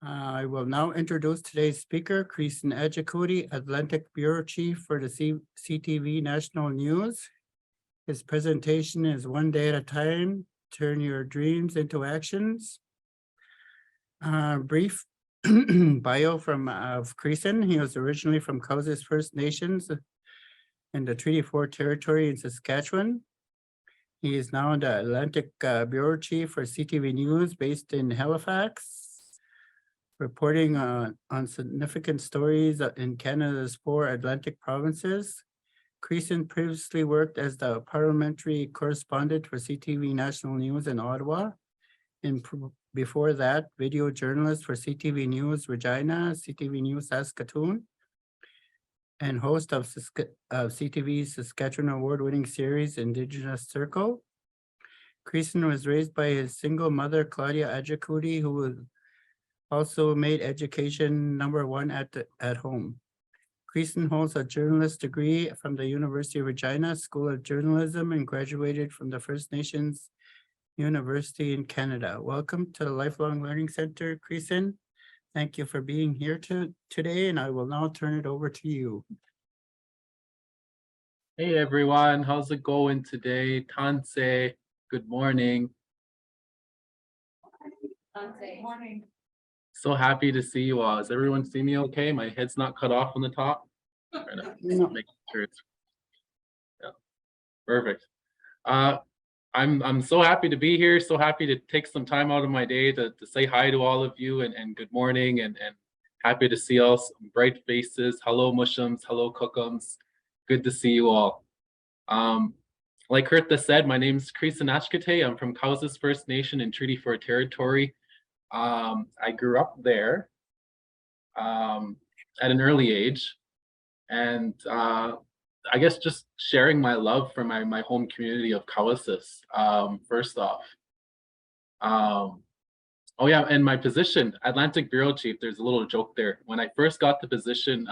I will now introduce today's speaker, Creeson Agecoutay, Atlantic Bureau Chief for the CTV National News. His presentation is One Day at a Time, Turn Your Dreams into Actions. Brief bio of Creeson. He was originally from Cowessess First Nations in the Treaty 4 territory in Saskatchewan. He is now the Atlantic Bureau Chief for CTV News based in Halifax, reporting on significant stories in Canada's 4 Atlantic provinces. Creeson previously worked as the parliamentary correspondent for CTV National News in Ottawa. And before that, video journalist for CTV News Regina, CTV News Saskatoon, and host of CTV's Saskatchewan award-winning series Indigenous Circle. Creeson was raised by his single mother, Claudia Agecoutay, who also made education #1 at home. Creeson holds a journalist degree from the University of Regina School of Journalism and graduated from the First Nations University in Canada. Welcome to the Lifelong Learning Center, Creeson. Thank you for being here today, and I will now turn it over to you. Hey everyone, how's it going today? Tanse, good morning. Good morning. So happy to see you all. Does everyone see me okay? My head's not cut off on the top? No. Make sure it's perfect. I'm so happy to be here, so happy to take some time out of my day to say hi to all of you and good morning and happy to see all some bright faces. Hello Mushums, hello Cookums. Good to see you all. Like Hertha said, my name is Creeson Agecoutay. I'm from Cowessess First Nation in Treaty 4 territory. I grew up there at an early age, and I guess just sharing my love for my home community of Cowessess, first off. Oh yeah, and my position, Atlantic Bureau Chief, there's a little joke there. When I first got the position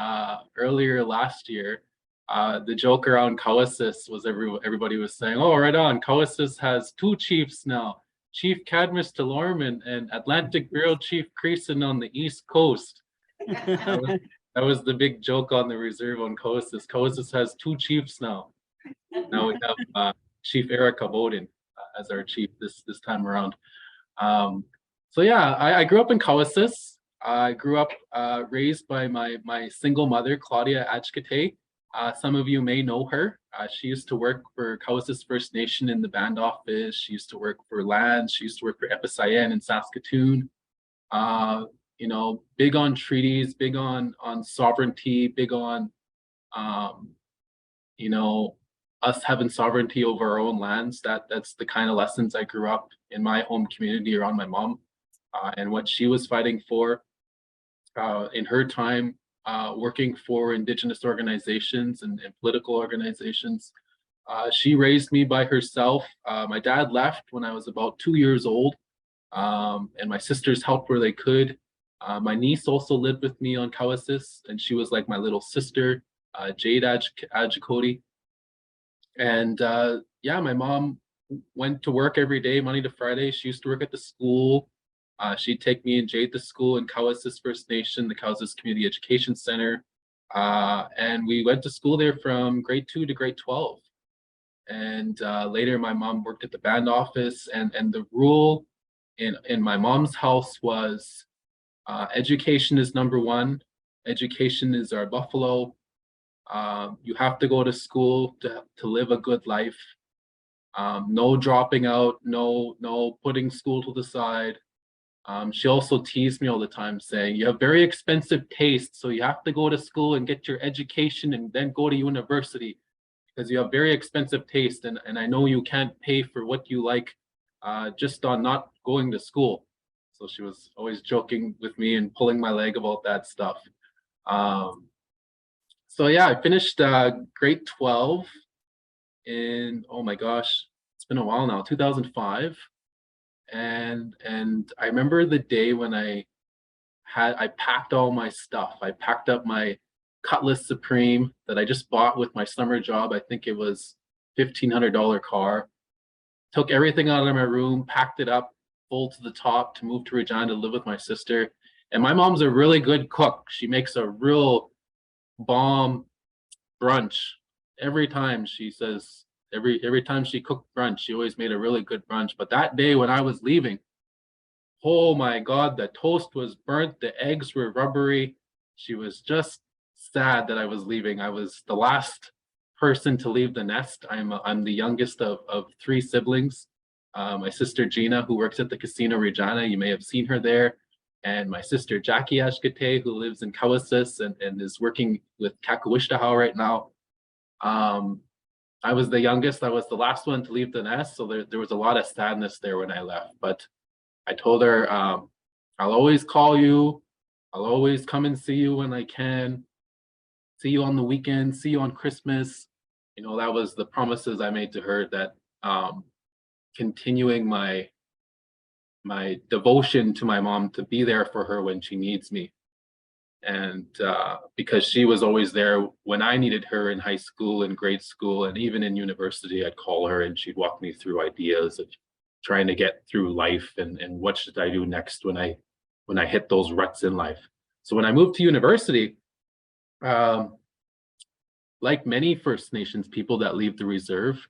earlier last year, the joke around Cowessess was everybody was saying, oh, right on, Cowessess has 2 chiefs now, Chief Cadmus Delorme and Atlantic Bureau Chief Creeson on the East Coast. That was the big joke on the reserve on Cowessess. Cowessess has 2 chiefs now. Now we have Chief Eric Bowden as our chief this time around. So yeah, I grew up in Cowessess. I grew up raised by my single mother, Claudia Agecoutay. Some of you may know her. She used to work for Cowessess First Nation in the band office. She used to work for Lands. She used to work for FSIN in Saskatoon. You know, big on treaties, big on sovereignty, big on, you know, us having sovereignty over our own lands. That's the kind of lessons I grew up in my home community around my mom, and what she was fighting for in her time working for Indigenous organizations and political organizations. She raised me by herself. My dad left when I was about 2 years old, and my sisters helped where they could. My niece also lived with me on Cowessess, and she was like my little sister, Jade Agecoutay. And yeah, my mom went to work every day, Monday to Friday. She used to work at the school. She'd take me and Jade to school in Cowessess First Nation, the Cowessess Community Education Center. And we went to school there from grade 2 to grade 12. And later my mom worked at the band office, and the rule in my mom's house was education is #1. Education is our buffalo. You have to go to school to live a good life. No dropping out, no putting school to the side. She also teased me all the time saying, you have very expensive taste, so you have to go to school and get your education and then go to university because you have very expensive taste, and I know you can't pay for what you like just on not going to school. So she was always joking with me and pulling my leg about that stuff. So yeah, I finished grade 12 in, oh my gosh, it's been a while now, 2005. And I remember the day when I packed all my stuff. I packed up my Cutlass Supreme that I just bought with my summer job. I think it was $1,500 car. Took everything out of my room, packed it up full to the top to move to Regina to live with my sister. And my mom's a really good cook. She makes a real bomb brunch. Every time she says, every time she cooked brunch, she always made a really good brunch. But that day when I was leaving, oh my God, the toast was burnt, the eggs were rubbery. She was just sad that I was leaving. I was the last person to leave the nest. I'm the youngest of three siblings. My sister Gina, who works at the Casino Regina, you may have seen her there, and my sister Jackie Agecoutay, who lives in Kawasis and is working with Kakawishtahow right now. I was the youngest. I was the last one to leave the nest, so there was a lot of sadness there when I left. But I told her, I'll always call you. I'll always come and see you when I can. See you on the weekend, see you on Christmas. You know, that was the promises I made to her, that continuing my devotion to my mom, to be there for her when she needs me. And because she was always there when I needed her in high school and grade school, and even in university, I'd call her and she'd walk me through ideas of trying to get through life and what should I do next when I hit those ruts in life. So when I moved to university, like many First Nations people that leave the reserve,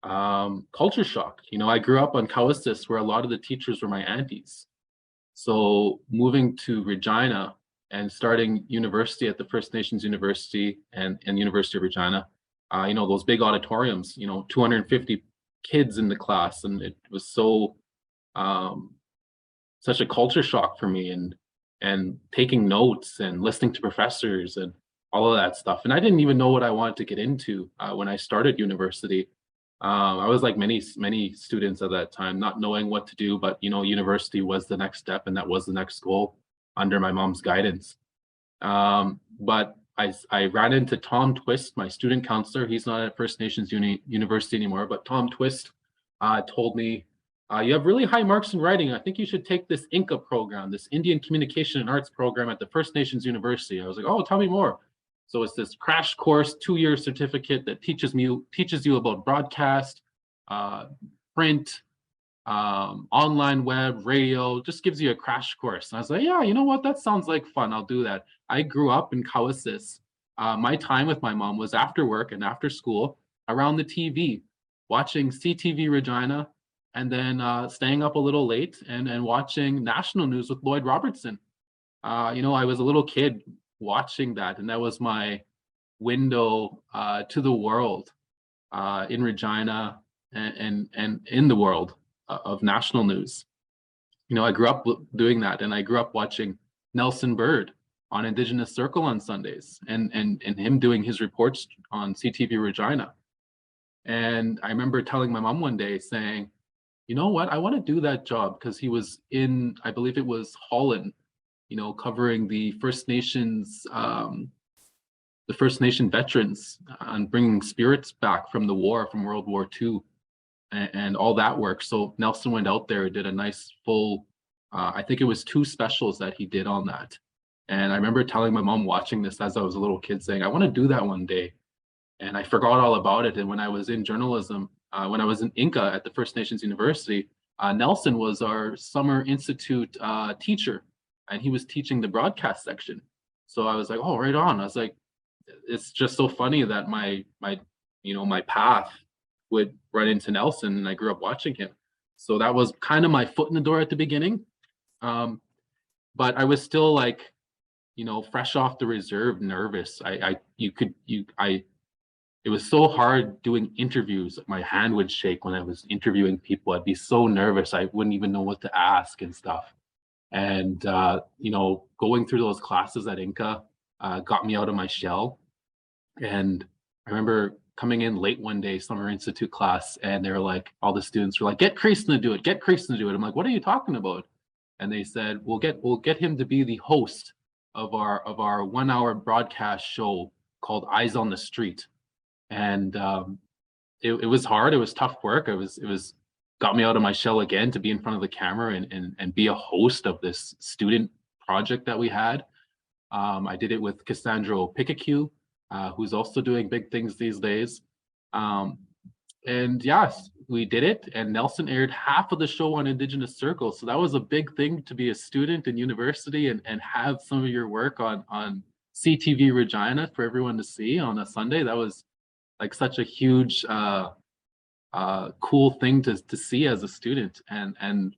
culture shock. You know, I grew up on Kawasis, where a lot of the teachers were my aunties. So moving to Regina and starting university at the First Nations University and University of Regina, you know, those big auditoriums, you know, 250 kids in the class, and it was so such a culture shock for me, and taking notes and listening to professors and all of that stuff. And I didn't even know what I wanted to get into when I started university. I was like many students at that time, not knowing what to do, but you know, university was the next step, and that was the next goal under my mom's guidance. But I ran into Tom Twist, my student counselor. He's not at First Nations University anymore, but Tom Twist told me, you have really high marks in writing. I think you should take this INCA program, this Indian Communication and Arts program at the First Nations University. I was like, oh, tell me more. So it's this crash course, 2-year certificate that teaches you about broadcast, print, online web, radio, just gives you a crash course. And I was like, yeah, you know what? That sounds like fun. I'll do that. I grew up in Kawasis. My time with my mom was after work and after school around the TV, watching CTV Regina, and then staying up a little late and watching national news with Lloyd Robertson. You know, I was a little kid watching that, and that was my window to the world in Regina and in the world of national news. You know, I grew up doing that, and I grew up watching Nelson Bird on Indigenous Circle on Sundays, and him doing his reports on CTV Regina. And I remember telling my mom one day, saying, you know what, I want to do that job, because he was in, I believe it was Holland, you know, covering the First Nations, the First Nation veterans, and bringing spirits back from the war, from World War II, and all that work. So Nelson went out there and did a nice full, I think it was 2 specials that he did on that. And I remember telling my mom, watching this as I was a little kid, saying, I want to do that one day. And I forgot all about it. And when I was in journalism, when I was in Inca at the First Nations University, Nelson was our summer institute teacher, and he was teaching the broadcast section. So I was like, oh, right on. I was like, it's just so funny that my path would run into Nelson, and I grew up watching him. So that was kind of my foot in the door at the beginning. But I was still like, you know, fresh off the reserve, nervous. It was so hard doing interviews. My hand would shake when I was interviewing people. I'd be so nervous. I wouldn't even know what to ask and stuff. And, you know, going through those classes at Inca got me out of my shell. And I remember coming in late one day, summer institute class, and they were like, all the students were like, get Creeson to do it, get Creeson to do it. I'm like, what are you talking about? And they said, we'll get him to be the host of our 1-hour broadcast show called Eyes on the Street. And it was hard. It was tough work. It was got me out of my shell again, to be in front of the camera and be a host of this student project that we had. I did it with Cassandra Pikachu, who's also doing big things these days. And yes, we did it, and Nelson aired half of the show on Indigenous Circle. So that was a big thing to be a student in university and have some of your work on CTV Regina for everyone to see on a Sunday. That was like such a huge cool thing to see as a student. And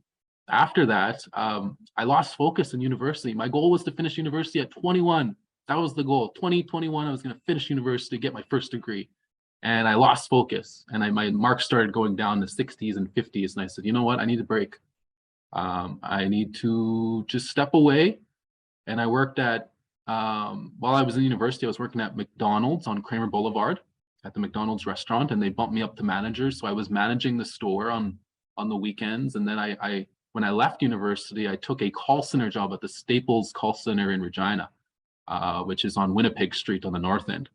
after that, I lost focus in university. My goal was to finish university at 21. That was the goal. 2021, I was going to finish university, get my first degree. And I lost focus, and my marks started going down to 60s and 50s. And I said, you know what? I need a break. I need to just step away. And I worked at, while I was in university, I was working at McDonald's on Kramer Boulevard at the McDonald's restaurant, and they bumped me up to manager. So I was managing the store on the weekends. And then when I left university, I took a call center job at the Staples call center in Regina, which is on Winnipeg Street on the north end.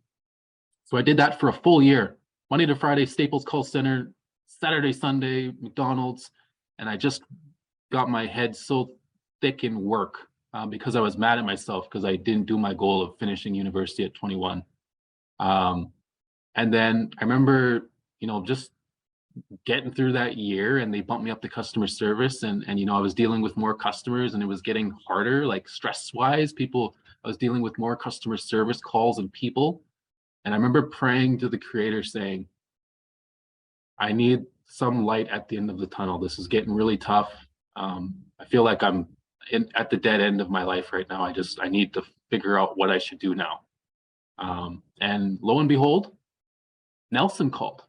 So I did that for a full year, Monday to Friday, Staples call center, Saturday, Sunday, McDonald's. And I just got my head so thick in work because I was mad at myself because I didn't do my goal of finishing university at 21. And then I remember, just getting through that year, and they bumped me up to customer service, and I was dealing with more customers, and it was getting harder, like stress-wise. I was dealing with more customer service calls and people. And I remember praying to the Creator saying, I need some light at the end of the tunnel. This is getting really tough. I feel like I'm at the dead end of my life right now. I need to figure out what I should do now. And lo and behold, Nelson called.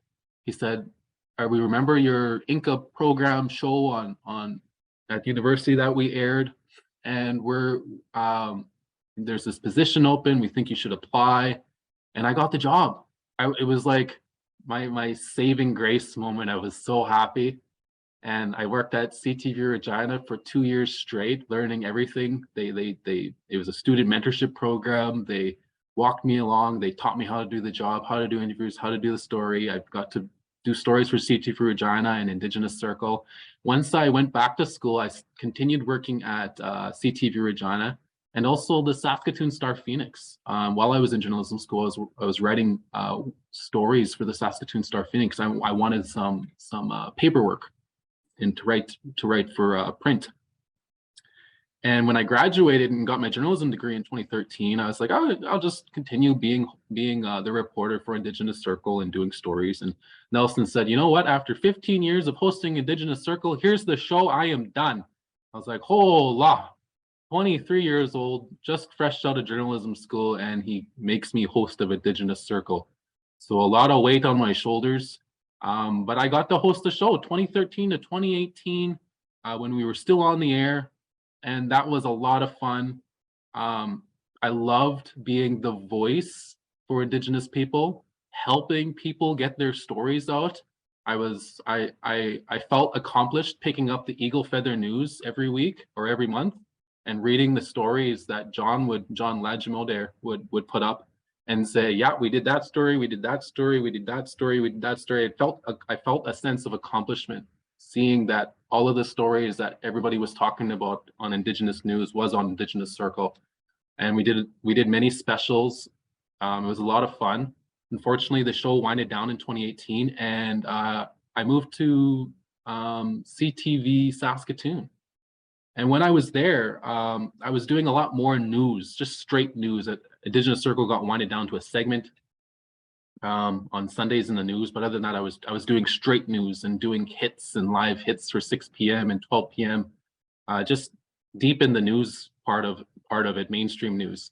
He said, we remember your Inca program show on at university that we aired, and there's this position open. We think you should apply. And I got the job. It was like my saving grace moment. I was so happy. And I worked at CTV Regina for 2 years straight, learning everything. It was a student mentorship program. They walked me along. They taught me how to do the job, how to do interviews, how to do the story. I got to do stories for CTV Regina and Indigenous Circle. Once I went back to school, I continued working at CTV Regina, and also the Saskatoon Star Phoenix. While I was in journalism school, I was writing stories for the Saskatoon Star Phoenix. I wanted some paperwork and to write for print. And when I graduated and got my journalism degree in 2013, I was like, I'll just continue being the reporter for Indigenous Circle and doing stories. And Nelson said, you know what? After 15 years of hosting Indigenous Circle, here's the show. I am done. I was like, hola. 23 years old, just fresh out of journalism school, and he makes me host of Indigenous Circle. So a lot of weight on my shoulders, but I got to host the show 2013 to 2018 when we were still on the air, and that was a lot of fun. I loved being the voice for Indigenous people, helping people get their stories out. I felt accomplished picking up the Eagle Feather News every week or every month and reading the stories that John Lagimode would put up and say, yeah, we did that story, we did that story, we did that story, we did that story. I felt a sense of accomplishment, seeing that all of the stories that everybody was talking about on Indigenous news was on Indigenous Circle. And we did many specials. It was a lot of fun. Unfortunately, the show winded down in 2018, and I moved to CTV Saskatoon. And when I was there, I was doing a lot more news, just straight news. Indigenous Circle got winded down to a segment on Sundays in the news, but other than that, I was doing straight news and doing hits and live hits for 6 p.m. and 12 p.m. Just deep in the news part of it, mainstream news.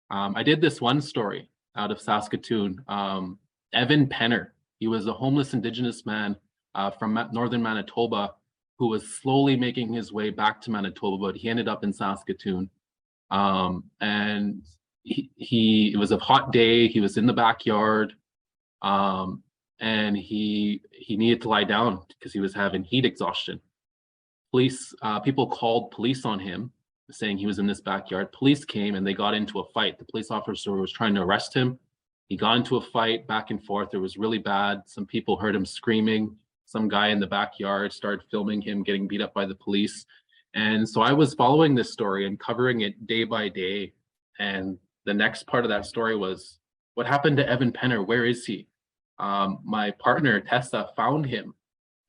I did this one story out of Saskatoon. Evan Penner, he was a homeless Indigenous man from northern Manitoba, who was slowly making his way back to Manitoba, but he ended up in Saskatoon. And it was a hot day. He was in the backyard, and he needed to lie down because he was having heat exhaustion. People called police on him, saying he was in this backyard. Police came and they got into a fight. The police officer was trying to arrest him. He got into a fight back and forth. It was really bad. Some people heard him screaming. Some guy in the backyard started filming him getting beat up by the police. And so I was following this story and covering it day by day. And the next part of that story was, what happened to Evan Penner? Where is he? My partner, Tessa, found him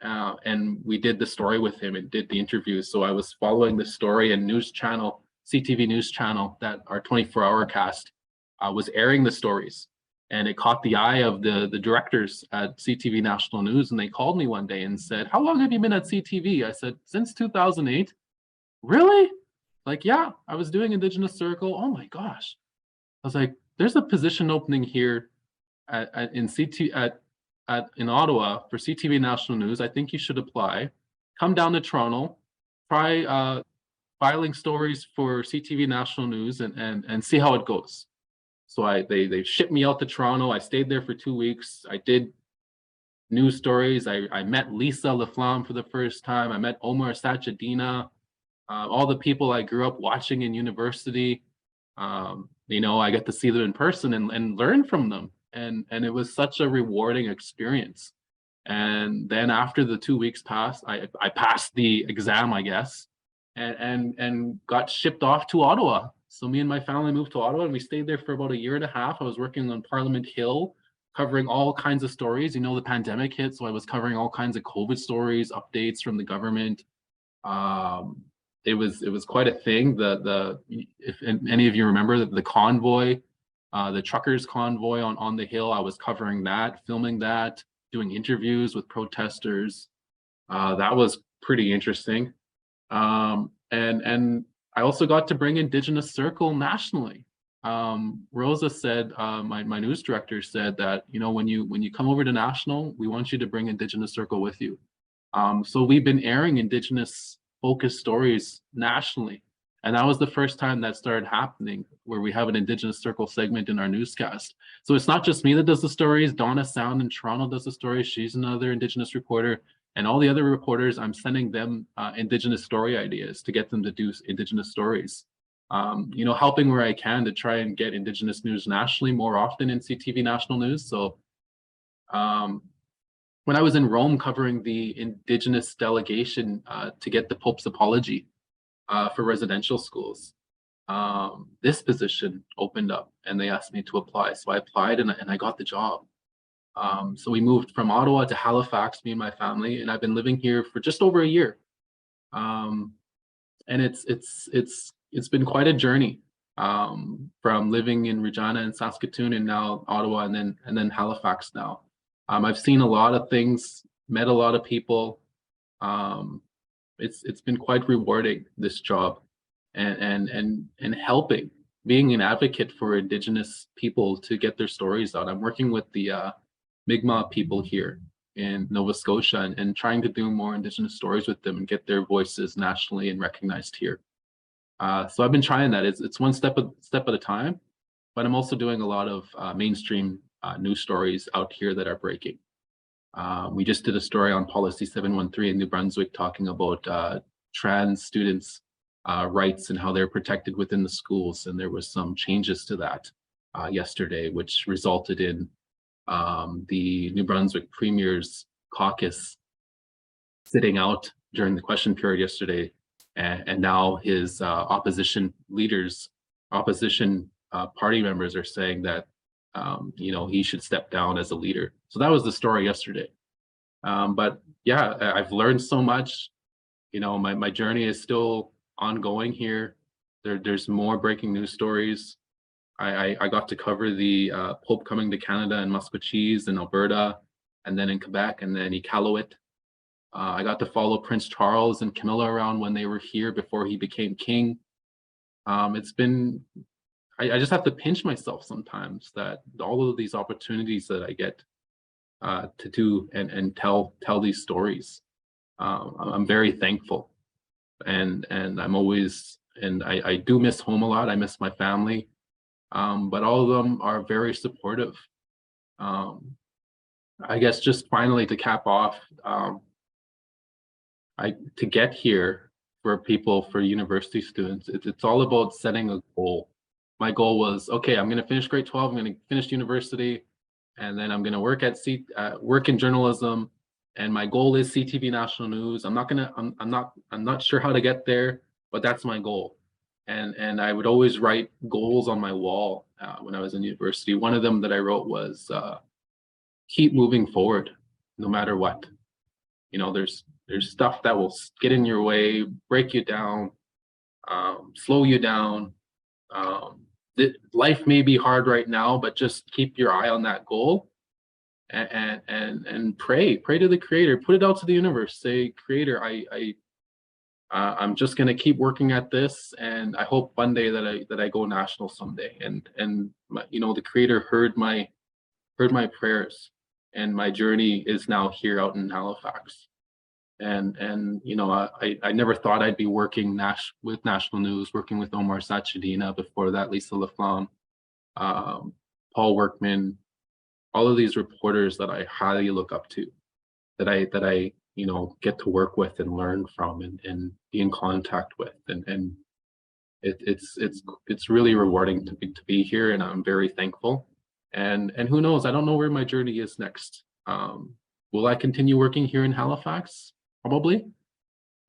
and we did the story with him and did the interview. So I was following the story, and news channel, CTV news channel, that our 24-hour cast was airing the stories. And it caught the eye of the directors at CTV National News, and they called me one day and said, "How long have you been at CTV?" I said, "Since 2008. "Really?" Like, "Yeah, I was doing Indigenous Circle." "Oh my gosh." I was like, "There's a position opening here in Ottawa for CTV National News. I think you should apply. Come down to Toronto, try filing stories for CTV National News, and see how it goes." So they shipped me out to Toronto. I stayed there for 2 weeks. I did news stories. I met Lisa LaFlamme for the first time. I met Omar Sachedina, all the people I grew up watching in university. I get to see them in person and learn from them. And it was such a rewarding experience. And then after the 2 weeks passed, I passed the exam, I guess, and got shipped off to Ottawa. So me and my family moved to Ottawa, and we stayed there for about a year and a half. I was working on Parliament Hill, covering all kinds of stories. The pandemic hit, so I was covering all kinds of COVID stories, updates from the government. It was quite a thing. If any of you remember the convoy, the truckers convoy on the Hill, I was covering that, filming that, doing interviews with protesters. That was pretty interesting. And I also got to bring Indigenous Circle nationally. Rosa said, my news director said that, when you come over to national, we want you to bring Indigenous Circle with you. So we've been airing Indigenous focused stories nationally. And that was the first time that started happening, where we have an Indigenous Circle segment in our newscast. So it's not just me that does the stories. Donna Sound in Toronto does the stories. She's another Indigenous reporter. And all the other reporters, I'm sending them Indigenous story ideas to get them to do Indigenous stories. Helping where I can to try and get Indigenous news nationally more often in CTV National News. So when I was in Rome covering the Indigenous delegation to get the Pope's apology for residential schools, this position opened up and they asked me to apply. So I applied and I got the job. So we moved from Ottawa to Halifax, me and my family, and I've been living here for just over a year. And it's been quite a journey, from living in Regina and Saskatoon, and now Ottawa, and then Halifax now. I've seen a lot of things, met a lot of people. It's been quite rewarding, this job, and helping, being an advocate for Indigenous people to get their stories out. I'm working with the Mi'kmaq people here in Nova Scotia and trying to do more Indigenous stories with them and get their voices nationally and recognized here. So I've been trying that. It's one step at a time, but I'm also doing a lot of mainstream news stories out here that are breaking. We just did a story on Policy 713 in New Brunswick talking about trans students' rights and how they're protected within the schools. And there was some changes to that yesterday, which resulted in the New Brunswick Premier's caucus sitting out during the question period yesterday. And now his opposition party members are saying that he should step down as a leader. So that was the story yesterday. But yeah, I've learned so much. My journey is still ongoing here. There's more breaking news stories. I got to cover the Pope coming to Canada and Musquecheese in Alberta, and then in Quebec, and then Iqaluit. I got to follow Prince Charles and Camilla around when they were here before he became king. It's been, I just have to pinch myself sometimes that all of these opportunities that I get to do and tell these stories. I'm very thankful, and I'm always, and I do miss home a lot. I miss my family, but all of them are very supportive. I guess just finally to cap off, to get here for university students, it's all about setting a goal. My goal was, okay, I'm going to finish grade 12, I'm going to finish university, and then I'm going to work in journalism. And my goal is CTV National News. I'm not sure how to get there, but that's my goal. And I would always write goals on my wall when I was in university. One of them that I wrote was keep moving forward, no matter what. there's stuff that will get in your way, break you down, slow you down. Life may be hard right now, but just keep your eye on that goal, and pray to the Creator. Put it out to the universe. Say, Creator, I'm just gonna keep working at this, and I hope one day that I go national someday. And the Creator heard my prayers, and my journey is now here out in Halifax. And I never thought I'd be working with National News, working with Omar Sachedina, before that Lisa Laflamme, Paul Workman, all of these reporters that I highly look up to, that I get to work with and learn from, and be in contact with, and it's really rewarding to be here, and I'm very thankful. And who knows, I don't know where my journey is next. Will I continue working here in Halifax? Probably.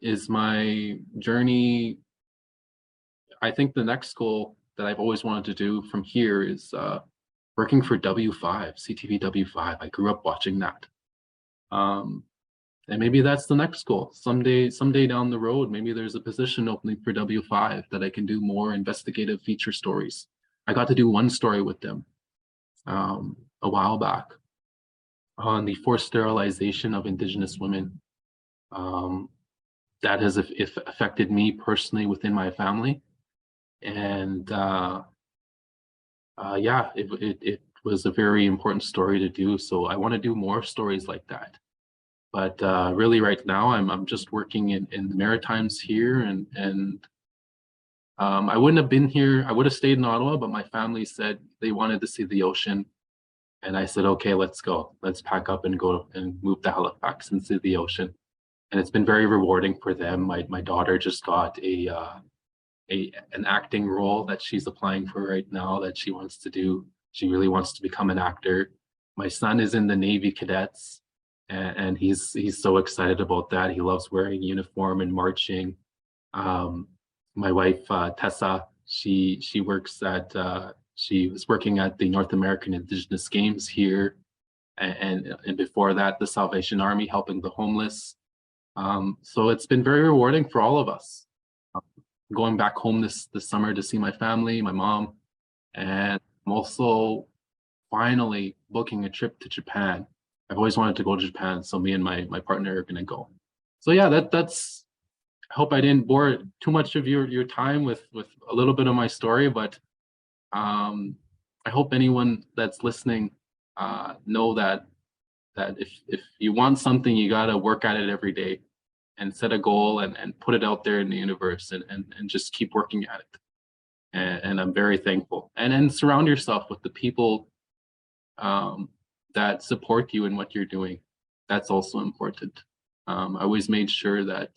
Is my journey, I think the next goal that I've always wanted to do from here is working for W5, CTV W5. I grew up watching that. And maybe that's the next goal. Someday down the road, maybe there's a position opening for W5 that I can do more investigative feature stories. I got to do one story with them a while back on the forced sterilization of Indigenous women. That has affected me personally within my family. And yeah, it was a very important story to do. So I want to do more stories like that. But really right now, I'm just working in the Maritimes here, and I wouldn't have been here. I would have stayed in Ottawa, but my family said they wanted to see the ocean. And I said, okay, let's go. Let's pack up and go and move to Halifax and see the ocean. And it's been very rewarding for them. My daughter just got an acting role that she's applying for right now, that she wants to do. She really wants to become an actor. My son is in the Navy Cadets, and he's so excited about that. He loves wearing uniform and marching. My wife Tessa, she was working at the North American Indigenous Games here, and before that, the Salvation Army, helping the homeless. So it's been very rewarding for all of us. Going back home this summer to see my family, my mom, and I'm also finally booking a trip to Japan. I've always wanted to go to Japan, so me and my partner are gonna go. So yeah, that's. I hope I didn't bore too much of your time with a little bit of my story, but I hope anyone that's listening know that if you want something, you gotta work at it every day, and set a goal, and put it out there in the universe, and just keep working at it. And I'm very thankful. And surround yourself with the people that support you in what you're doing. That's also important. I always made sure that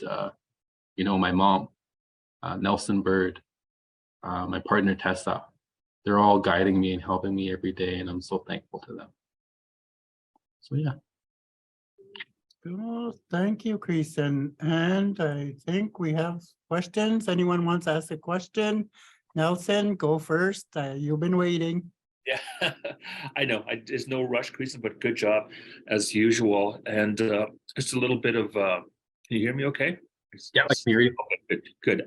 my mom, Nelson Bird, my partner Tessa, they're all guiding me and helping me every day, and I'm so thankful to them. So yeah. Oh, thank you, Creeson. And I think we have questions. Anyone wants to ask a question? Nelson, go first. You've been waiting. Yeah, I know. There's no rush, Creeson, but good job as usual. And just a little bit of, can you hear me okay? Yeah, I can hear you. Okay, good.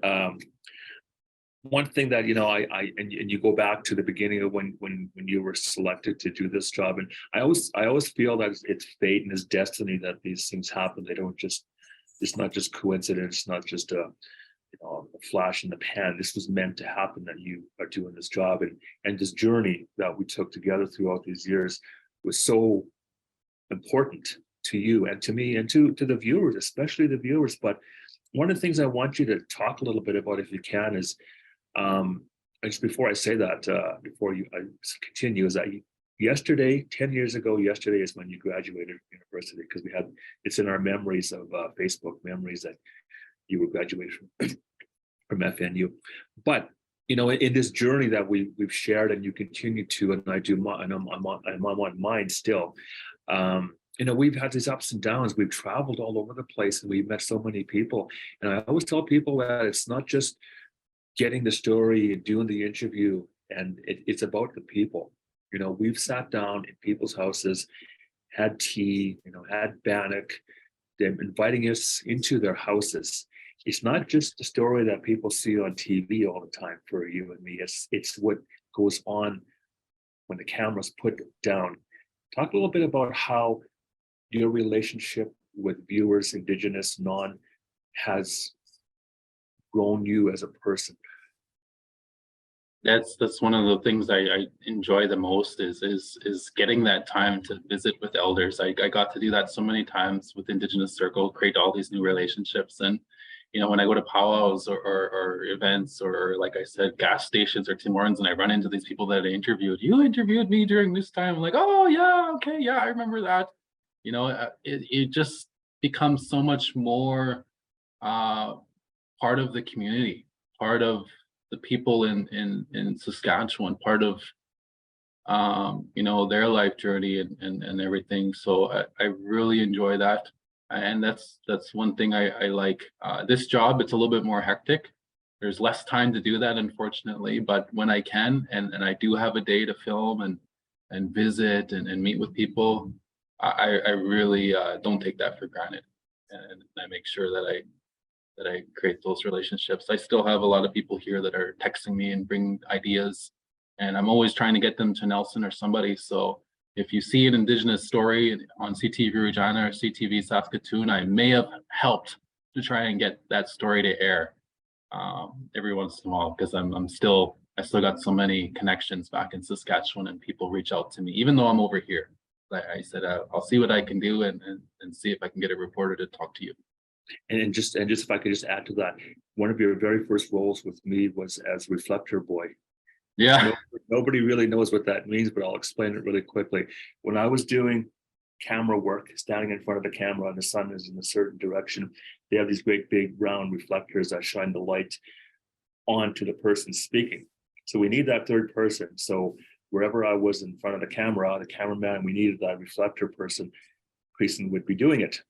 One thing that and you go back to the beginning of when you were selected to do this job, and I always feel that it's fate and it's destiny that these things happen. They don't just, it's not just coincidence, it's not just a flash in the pan. This was meant to happen, that you are doing this job, and this journey that we took together throughout these years was so important to you and to me and to the viewers, especially the viewers. But one of the things I want you to talk a little bit about, if you can, is just before I say that, before I continue, is that yesterday, 10 years ago, yesterday is when you graduated university, because it's in our memories of Facebook memories that you were graduated from FNU. But in this journey that we've shared, and you continue to, and I do, and I'm on mine still. We've had these ups and downs. We've traveled all over the place, and we've met so many people. And I always tell people that it's not just getting the story and doing the interview, and it's about the people. We've sat down in people's houses, had tea, had bannock, them inviting us into their houses. It's not just the story that people see on TV all the time for you and me. It's what goes on when the camera's put down. Talk a little bit about how your relationship with viewers, Indigenous, non, has grown you as a person. That's one of the things I enjoy the most is getting that time to visit with elders. I got to do that so many times with Indigenous Circle, create all these new relationships. And when I go to powwows or events, or like I said, gas stations or Tim Hortons, and I run into these people that I interviewed. You interviewed me during this time. I'm like, oh yeah, okay, yeah, I remember that. It just becomes so much more part of the community, part of the people in Saskatchewan, part of their life journey and everything. So I really enjoy that. And that's one thing I like. This job, it's a little bit more hectic. There's less time to do that, unfortunately, but when I can, and I do have a day to film and visit and meet with people, I really don't take that for granted. And I make sure that I create those relationships. I still have a lot of people here that are texting me and bring ideas, and I'm always trying to get them to Nelson or somebody. So if you see an Indigenous story on CTV Regina or CTV Saskatoon, I may have helped to try and get that story to air every once in a while, because I still got so many connections back in Saskatchewan, and people reach out to me, even though I'm over here. I said, I'll see what I can do and see if I can get a reporter to talk to you. And just if I could just add to that, one of your very first roles with me was as reflector boy. Yeah. Nobody really knows what that means, but I'll explain it really quickly. When I was doing camera work, standing in front of the camera and the sun is in a certain direction, they have these great big round reflectors that shine the light onto the person speaking. So we need that third person. So wherever I was in front of the cameraman, we needed that reflector person. Creeson would be doing it.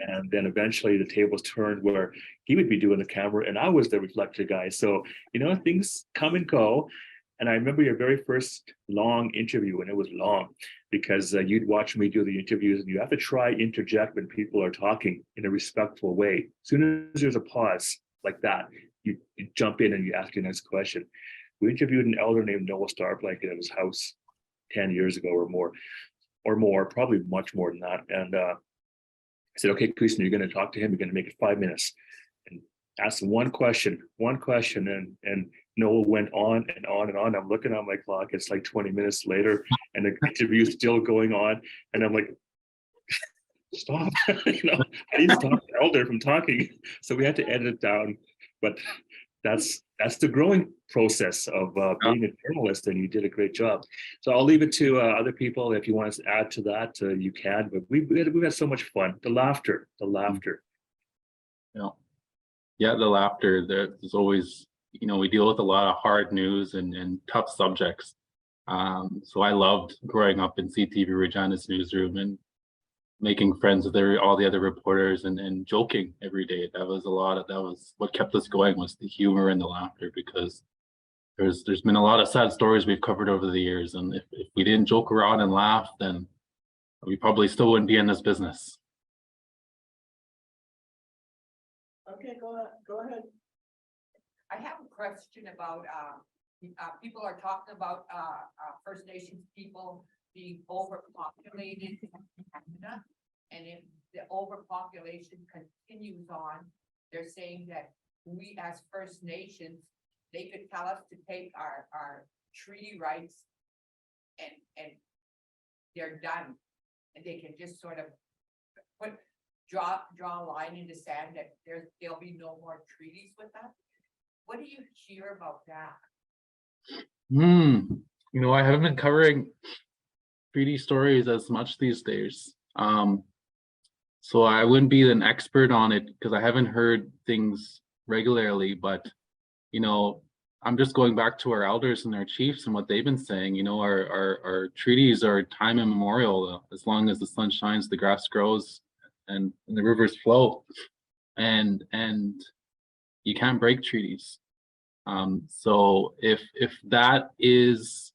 And then eventually the tables turned where he would be doing the camera and I was the reflector guy. So, things come and go. And I remember your very first long interview, and it was long because you'd watch me do the interviews, and you have to try interject when people are talking in a respectful way. As soon as there's a pause like that, you jump in and you ask your next question. We interviewed an elder named Noah Starblanket at his house 10 years ago or more, probably much more than that. And I said, okay, Creeson, you're going to talk to him. You're going to make it 5 minutes and ask him one question. And Noah went on and on and on. I'm looking at my clock. It's like 20 minutes later and the interview is still going on. And I'm like, stop. I need to stop the elder from talking. So we had to edit it down. But that's the growing process of being a journalist, and you did a great job. So I'll leave it to other people. If you want to add to that, you can. But we've had so much fun. The laughter. Yeah, the laughter. There's always, we deal with a lot of hard news and tough subjects. So I loved growing up in CTV Regina's newsroom and making friends with all the other reporters and joking every day. That was what kept us going, was the humor and the laughter, because there's been a lot of sad stories we've covered over the years. And if we didn't joke around and laugh, then we probably still wouldn't be in this business. Okay, go ahead. I have a question about, people are talking about First Nations people being overpopulated in Canada. And if the overpopulation continues on, they're saying that we as First Nations, they could tell us to take our treaty rights and they're done. And they can just sort of draw a line in the sand that there'll be no more treaties with us. What do you hear about that? I haven't been covering treaty stories as much these days. So I wouldn't be an expert on it because I haven't heard things regularly, but I'm just going back to our elders and our chiefs and what they've been saying. Our treaties are time immemorial. As long as the sun shines, the grass grows, and the rivers flow, and you can't break treaties. So if that is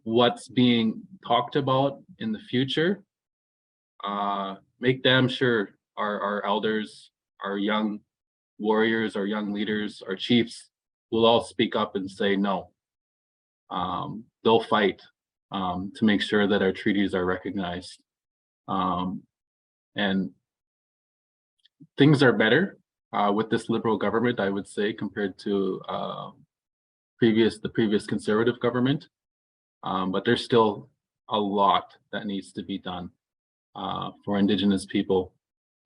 what's being talked about in the future, make damn sure our elders, our young warriors, our young leaders, our chiefs will all speak up and say no. They'll fight to make sure that our treaties are recognized. And things are better with this Liberal government, I would say, compared to the previous Conservative government. But there's still a lot that needs to be done for Indigenous people,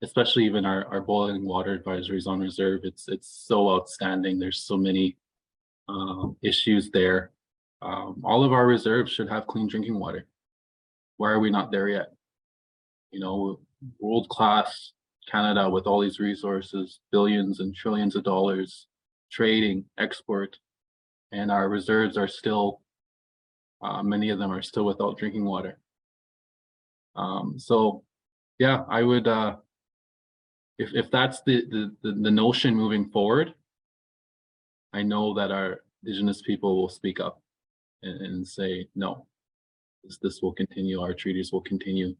especially even our boiling water advisories on reserve. It's so outstanding. There's so many issues there. All of our reserves should have clean drinking water. Why are we not there yet? You know, world-class Canada with all these resources, billions and trillions of dollars, trading, export, and our reserves are still, many of them are still without drinking water. So yeah, I would, if that's the notion moving forward, I know that our Indigenous people will speak up and say, no, this will continue, our treaties will continue.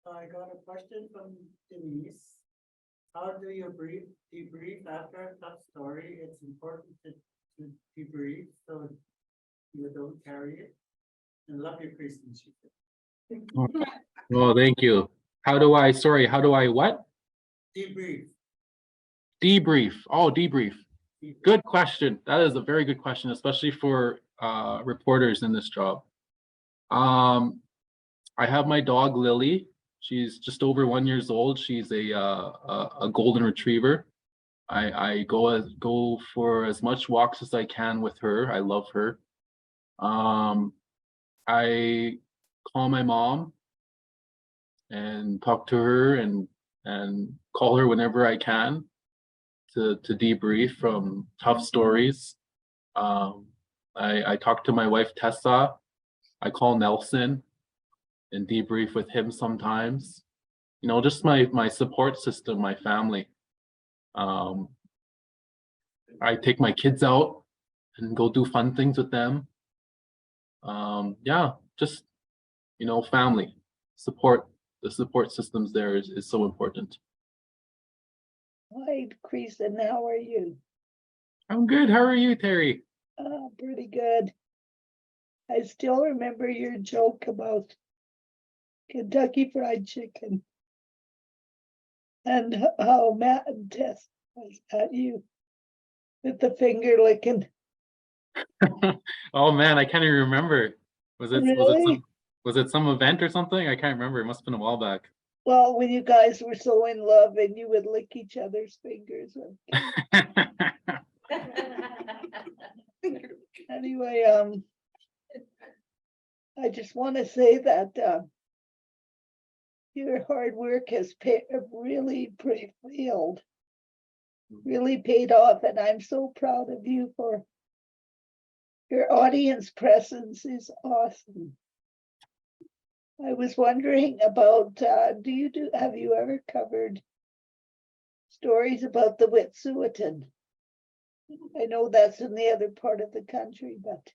I got a question from Denise. How do you debrief after a tough story? It's important to debrief so you don't carry it. And love your Creeson, she said. Oh, thank you. How do I what? Debrief. Debrief. Oh, debrief. Good question. That is a very good question, especially for reporters in this job. I have my dog Lily. She's just over 1 year old. She's a golden retriever. I go for as much walks as I can with her. I love her. I call my mom and talk to her and call her whenever I can to debrief from tough stories. I talk to my wife Tessa. I call Nelson and debrief with him sometimes. You know, just my support system, my family. I take my kids out and go do fun things with them. Yeah, just, you know, family support. The support systems there is so important. Hi, Creeson, how are you? I'm good. How are you, Terry? Pretty good. I still remember your joke about Kentucky Fried Chicken and how Matt and Tess was at you with the finger licking. Oh man, I can't even remember. Really? Was it some event or something? I can't remember. It must have been a while back. Well, when you guys were so in love and you would lick each other's fingers. Anyway, I just want to say that your hard work has really paid off, and I'm so proud of you for your audience presence is awesome. I was wondering about, have you ever covered stories about the Wet'suwet'en? I know that's in the other part of the country, but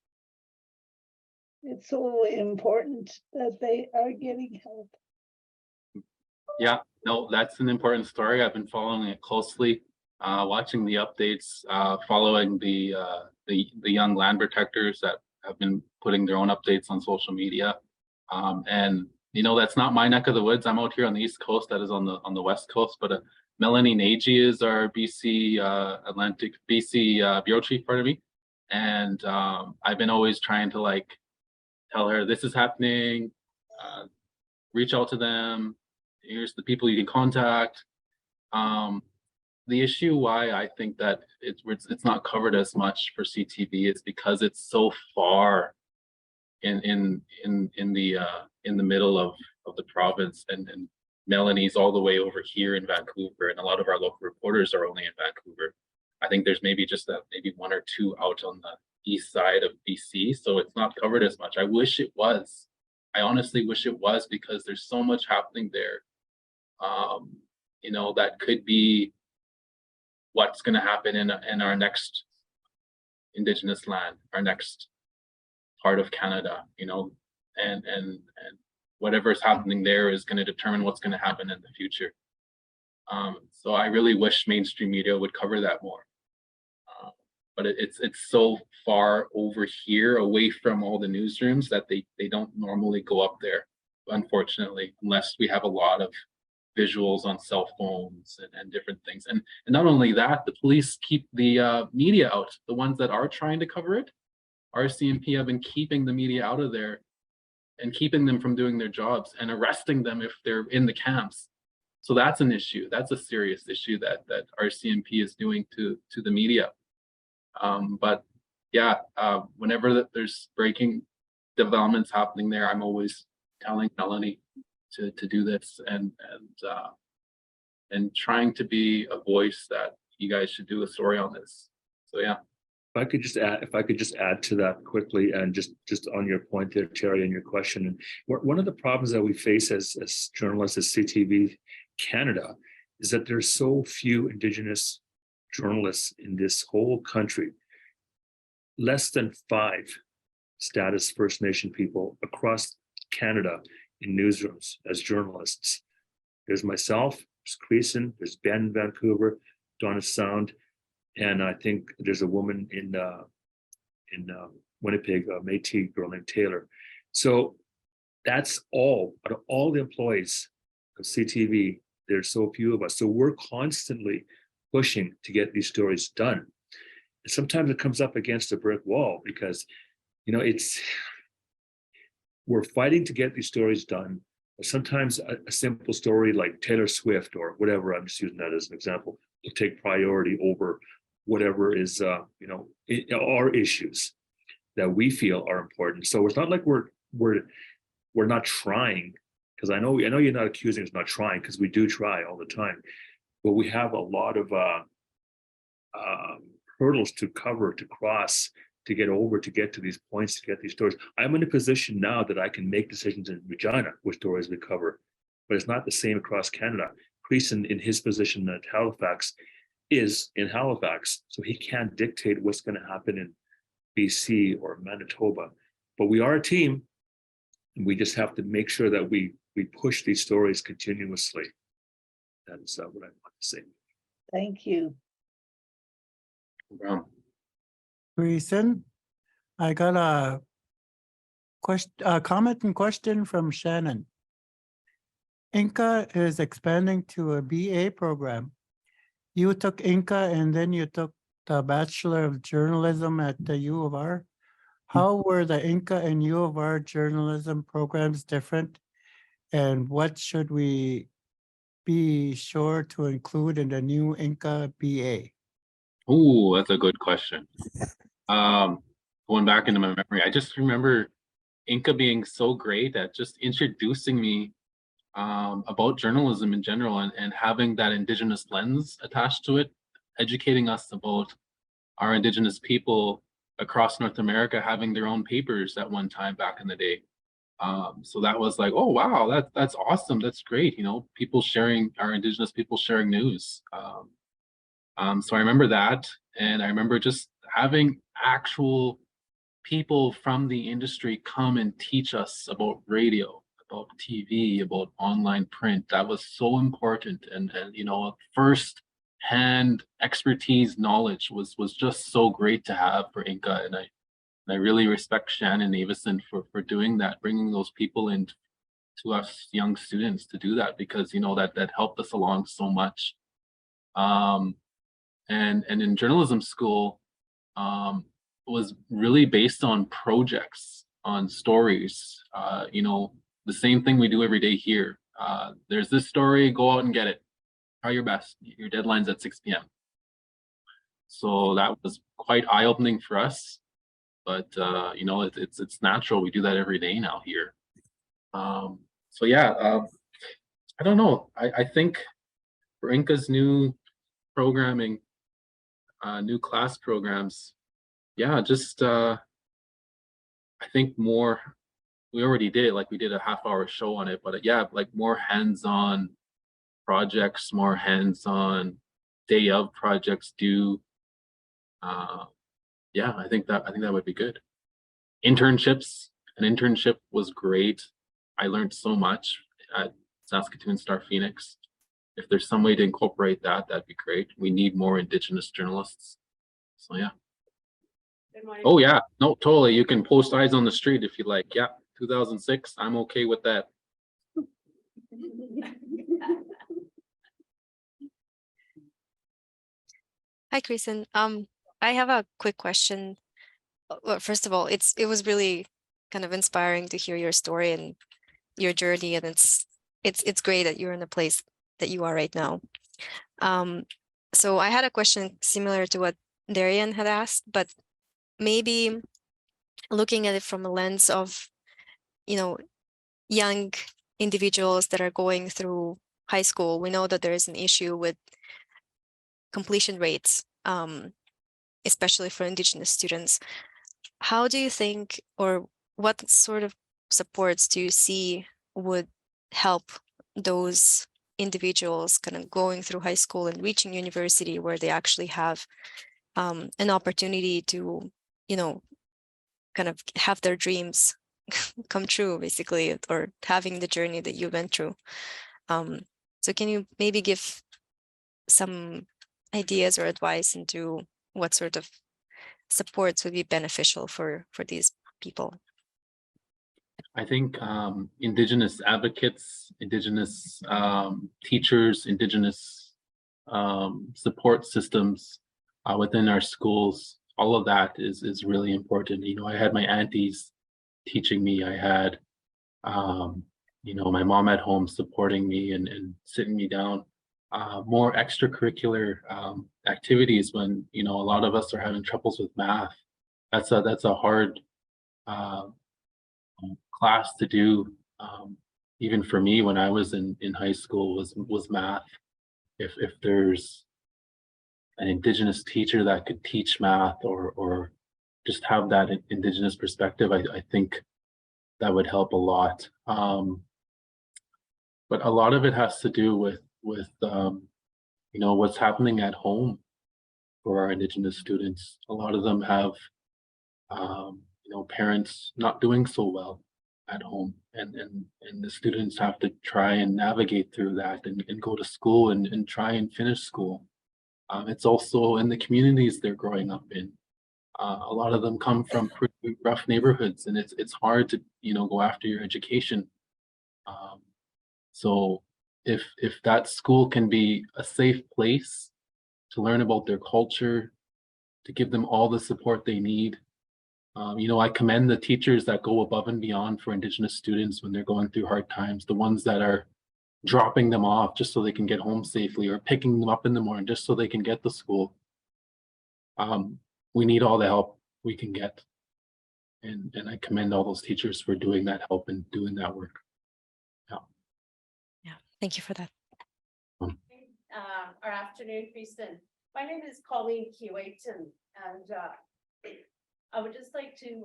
it's so important that they are getting help. Yeah, no, that's an important story. I've been following it closely, watching the updates, following the young land protectors that have been putting their own updates on social media. And you know, that's not my neck of the woods. I'm out here on the East Coast. That is on the West Coast. But Melanie Nagy is our BC bureau chief, pardon me. And I've been always trying to like tell her this is happening. Reach out to them. Here's the people you can contact. The issue why I think that it's not covered as much for CTV is because it's so far in the middle of the province, and Melanie's all the way over here in Vancouver, and a lot of our local reporters are only in Vancouver. I think there's maybe just maybe one or two out on the east side of BC, so it's not covered as much. I wish it was. I honestly wish it was, because there's so much happening there. You know, that could be what's going to happen in our next Indigenous land, our next part of Canada, you know, and whatever is happening there is going to determine what's going to happen in the future. So I really wish mainstream media would cover that more. But it's so far over here away from all the newsrooms that they don't normally go up there, unfortunately, unless we have a lot of visuals on cell phones and different things. And not only that, the police keep the media out, the ones that are trying to cover it. RCMP have been keeping the media out of there and keeping them from doing their jobs and arresting them if they're in the camps. So that's an issue. That's a serious issue that RCMP is doing to the media. But yeah, whenever there's breaking developments happening there, I'm always telling Melanie to do this and trying to be a voice that you guys should do a story on this. So yeah. If I could just add to that quickly, and just on your point there, Terry, and your question, and one of the problems that we face as journalists, as CTV Canada, is that there's so few Indigenous journalists in this whole country. Less than 5 status First Nation people across Canada in newsrooms as journalists. There's myself, there's Creeson, there's Ben in Vancouver, Donna Sound, and I think there's a woman in Winnipeg, a Métis girl named Taylor. So that's all, out of all the employees of CTV, there's so few of us. So we're constantly pushing to get these stories done. And sometimes it comes up against a brick wall because, we're fighting to get these stories done. But sometimes a simple story like Taylor Swift or whatever, I'm just using that as an example, will take priority over whatever is, our issues that we feel are important. So it's not like we're not trying, because I know you're not accusing us of not trying, because we do try all the time, but we have a lot of hurdles to cover, to cross, to get over, to get to these points, to get these stories. I'm in a position now that I can make decisions in Regina which stories we cover, but it's not the same across Canada. Creeson, in his position at Halifax, is in Halifax, so he can't dictate what's going to happen in BC or Manitoba. But we are a team, and we just have to make sure that we push these stories continuously. That is what I want to say. Thank you. Wow. Creeson, I got a comment and question from Shannon. Inca is expanding to a BA program. You took Inca and then you took the Bachelor of Journalism at the U of R. How were the Inca and U of R journalism programs different? And what should we be sure to include in the new Inca BA? Ooh, that's a good question. Going back into my memory, I just remember Inca being so great at just introducing me about journalism in general and having that Indigenous lens attached to it, educating us about our Indigenous people across North America having their own papers at one time back in the day. So that was like, oh wow, that's awesome, that's great. People sharing, our Indigenous people sharing news. So I remember that, and I remember just having actual people from the industry come and teach us about radio, about TV, about online print. That was so important, and first hand expertise knowledge was just so great to have for Inca, and I really respect Shannon Avison for doing that, bringing those people in to us young students to do that, because that helped us along so much. And in journalism school was really based on projects, on stories. The same thing we do every day here. There's this story, go out and get it. Try your best. Your deadline's at 6 p.m. So that was quite eye-opening for us. But it's natural. We do that every day now here. So yeah, I don't know. I think for Inca's new programming, new class programs, yeah, just I think more, we already did it, like we did a half-hour show on it, but yeah, like more hands-on projects, more hands-on day of projects due. Yeah, I think that would be good. Internships, an internship was great. I learned so much at Saskatoon Star Phoenix. If there's some way to incorporate that, that'd be great. We need more Indigenous journalists. So yeah. Oh yeah, no, totally. You can post eyes on the street if you like. Yeah, 2006. I'm okay with that. Hi, Creeson. I have a quick question. Well, first of all, it was really kind of inspiring to hear your story and your journey, and it's great that you're in the place that you are right now. So I had a question similar to what Darian had asked, but maybe looking at it from a lens of, young individuals that are going through high school. We know that there is an issue with completion rates, especially for Indigenous students. How do you think, or what sort of supports do you see would help those individuals kind of going through high school and reaching university where they actually have an opportunity to, kind of have their dreams come true, basically, or having the journey that you went through? So can you maybe give some ideas or advice into what sort of supports would be beneficial for these people? I think Indigenous advocates, Indigenous teachers, Indigenous support systems within our schools, all of that is really important. I had my aunties teaching me. I had, my mom at home supporting me and sitting me down. More extracurricular activities when, a lot of us are having troubles with math. That's a hard class to do. Even for me, when I was in high school, was math. If there's an Indigenous teacher that could teach math or just have that Indigenous perspective, I think that would help a lot. But a lot of it has to do with what's happening at home for our Indigenous students. A lot of them have parents not doing so well at home, and the students have to try and navigate through that and go to school and try and finish school. It's also in the communities they're growing up in. A lot of them come from pretty rough neighborhoods, and it's hard to go after your education. So if that school can be a safe place to learn about their culture, to give them all the support they need. I commend the teachers that go above and beyond for Indigenous students when they're going through hard times, the ones that are dropping them off just so they can get home safely, or picking them up in the morning just so they can get to school. We need all the help we can get. And I commend all those teachers for doing that help and doing that work. Yeah, thank you for that. Our afternoon, Creeson. My name is Colleen Kewayton, and I would just like to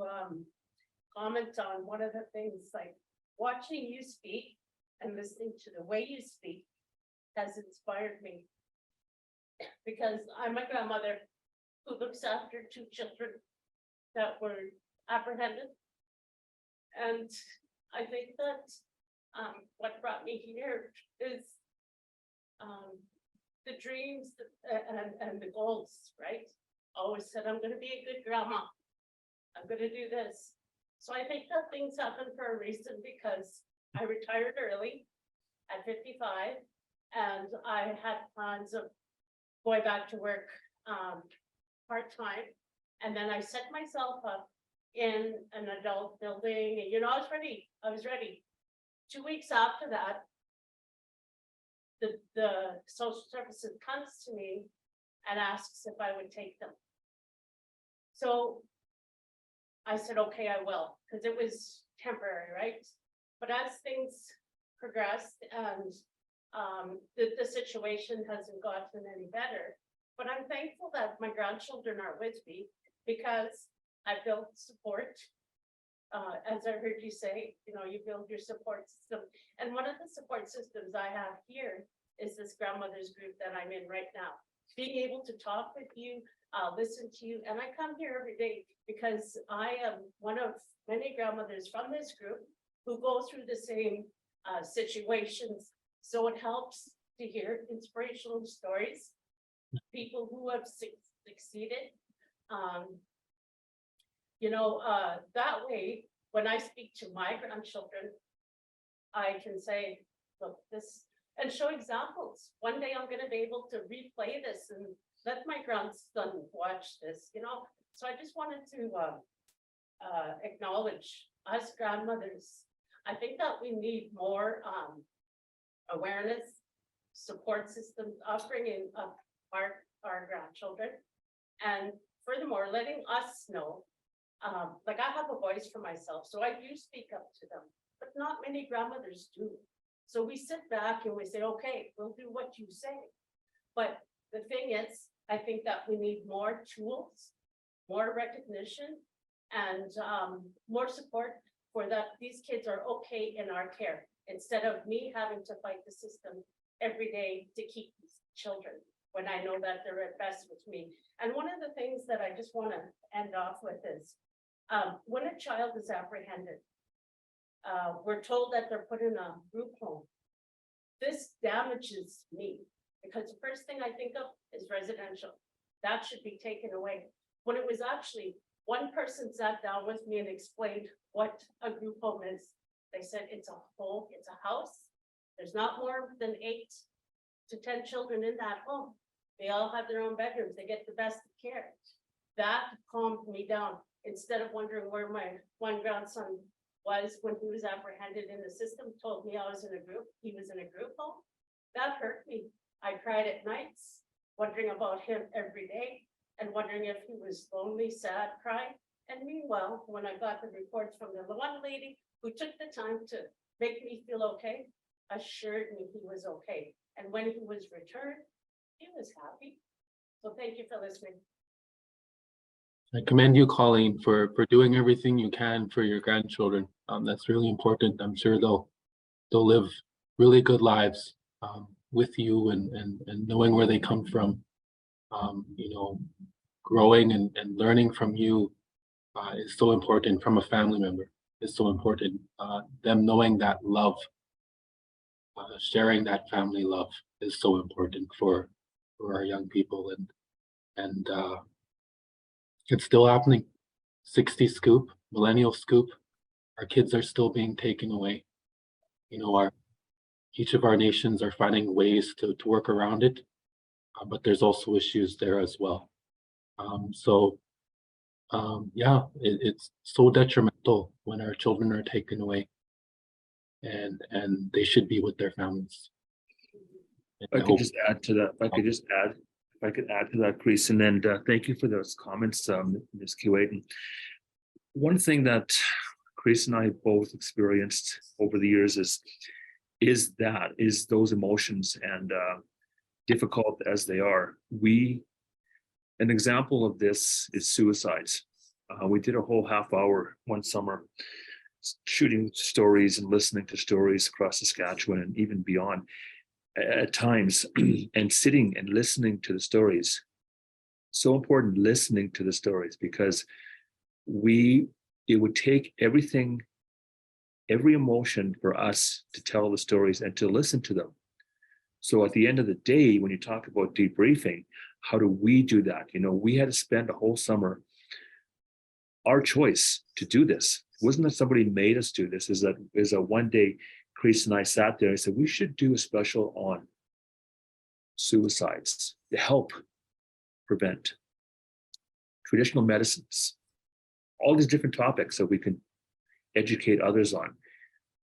comment on one of the things, like watching you speak and listening to the way you speak has inspired me, because I'm a grandmother who looks after 2 children that were apprehended. And I think that what brought me here is the dreams and the goals, right? Always said, I'm going to be a good grandma. I'm going to do this. So I think that things happen for a reason, because I retired early at 55, and I had plans of going back to work part-time. And then I set myself up in an adult building, and I was ready. 2 weeks after that, the social services comes to me and asks if I would take them. So I said, okay, I will, because it was temporary, right? But as things progressed and the situation hasn't gotten any better, but I'm thankful that my grandchildren are with me, because I built support. As I heard you say, you build your support system. And one of the support systems I have here is this grandmother's group that I'm in right now. Being able to talk with you, listen to you, and I come here every day because I am one of many grandmothers from this group who go through the same situations. So it helps to hear inspirational stories, people who have succeeded. That way, when I speak to my grandchildren, I can say, look, this, and show examples. One day I'm going to be able to replay this and let my grandson watch this, So I just wanted to acknowledge us grandmothers. I think that we need more awareness, support systems, upbringing of our grandchildren. And furthermore, letting us know, like I have a voice for myself, so I do speak up to them, but not many grandmothers do. So we sit back and we say, okay, we'll do what you say. But the thing is, I think that we need more tools, more recognition, and more support for that these kids are okay in our care, instead of me having to fight the system every day to keep these children when I know that they're at best with me. And one of the things that I just want to end off with is when a child is apprehended, we're told that they're put in a group home. This damages me because the first thing I think of is residential. That should be taken away. When it was actually one person sat down with me and explained what a group home is. They said it's a home, it's a house. There's not more than 8 to 10 children in that home. They all have their own bedrooms. They get the best of care. That calmed me down instead of wondering where my one grandson was when he was apprehended in the system, told me I was in a group, he was in a group home. That hurt me. I cried at nights, wondering about him every day and wondering if he was lonely, sad, crying. And meanwhile, when I got the reports from the one lady who took the time to make me feel okay, assured me he was okay. And when he was returned, he was happy. So thank you for listening. I commend you, Colleen, for doing everything you can for your grandchildren. That's really important. I'm sure they'll live really good lives with you and knowing where they come from. Growing and learning from you is so important. From a family member is so important. Them knowing that love, sharing that family love is so important for our young people, and it's still happening. 60 scoop, millennial scoop. Our kids are still being taken away. Each of our nations are finding ways to work around it, but there's also issues there as well. It's so detrimental when our children are taken away, and they should be with their families. If I could just add to that, Creeson, and thank you for those comments, Ms. Kuwait. One thing that Creeson and I both experienced over the years is those emotions, and difficult as they are. An example of this is suicides. We did a whole half hour one summer shooting stories and listening to stories across Saskatchewan and even beyond at times, and sitting and listening to the stories. So important listening to the stories, because it would take everything, every emotion for us to tell the stories and to listen to them. So at the end of the day, when you talk about debriefing, how do we do that? We had to spend a whole summer, our choice to do this. It wasn't that somebody made us do this, is that one day Creeson and I sat there and said, we should do a special on suicides to help prevent traditional medicines, all these different topics that we can educate others on.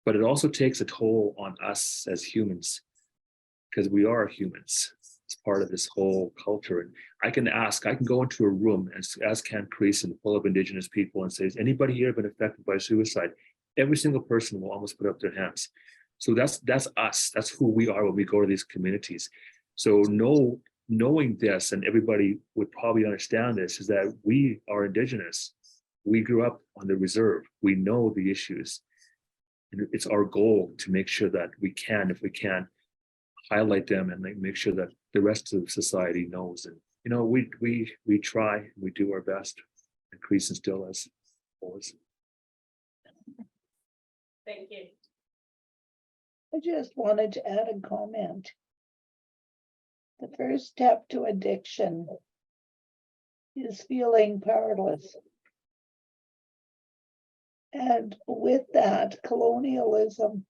But it also takes a toll on us as humans, because we are humans. It's part of this whole culture. And I can go into a room, as can Creeson, full of Indigenous people, and say, has anybody here been affected by suicide? Every single person will almost put up their hands. So that's us. That's who we are when we go to these communities. So knowing this, and everybody would probably understand this, is that we are Indigenous. We grew up on the reserve. We know the issues. And it's our goal to make sure that we can, if we can, highlight them and make sure that the rest of society knows. And we try, we do our best, and Creeson still has always. Thank you. I just wanted to add a comment. The first step to addiction is feeling powerless. And with that, colonialism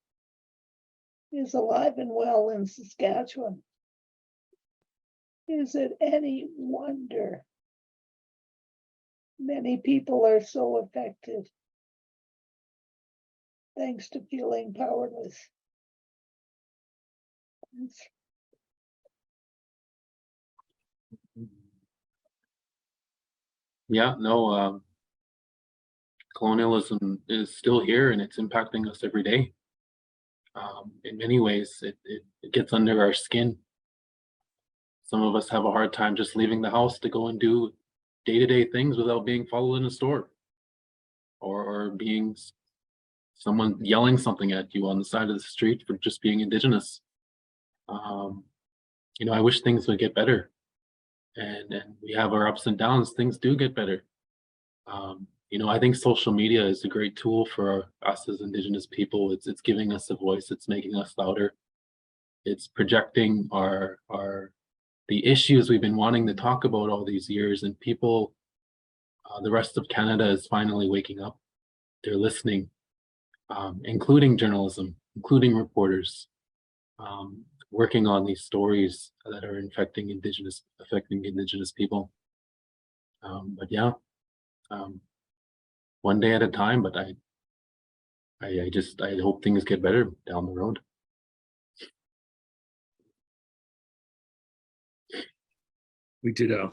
is alive and well in Saskatchewan. Is it any wonder many people are so affected thanks to feeling powerless? Yeah, no, colonialism is still here and it's impacting us every day. In many ways, it gets under our skin. Some of us have a hard time just leaving the house to go and do day-to-day things without being followed in a store, or being someone yelling something at you on the side of the street for just being Indigenous. You know, I wish things would get better, and we have our ups and downs. Things do get better. You know, I think social media is a great tool for us as Indigenous people. It's giving us a voice. It's making us louder. It's projecting the issues we've been wanting to talk about all these years, and people, the rest of Canada is finally waking up. They're listening, including journalism, including reporters, working on these stories that are affecting Indigenous people. But yeah, one day at a time. But I hope things get better down the road. We did a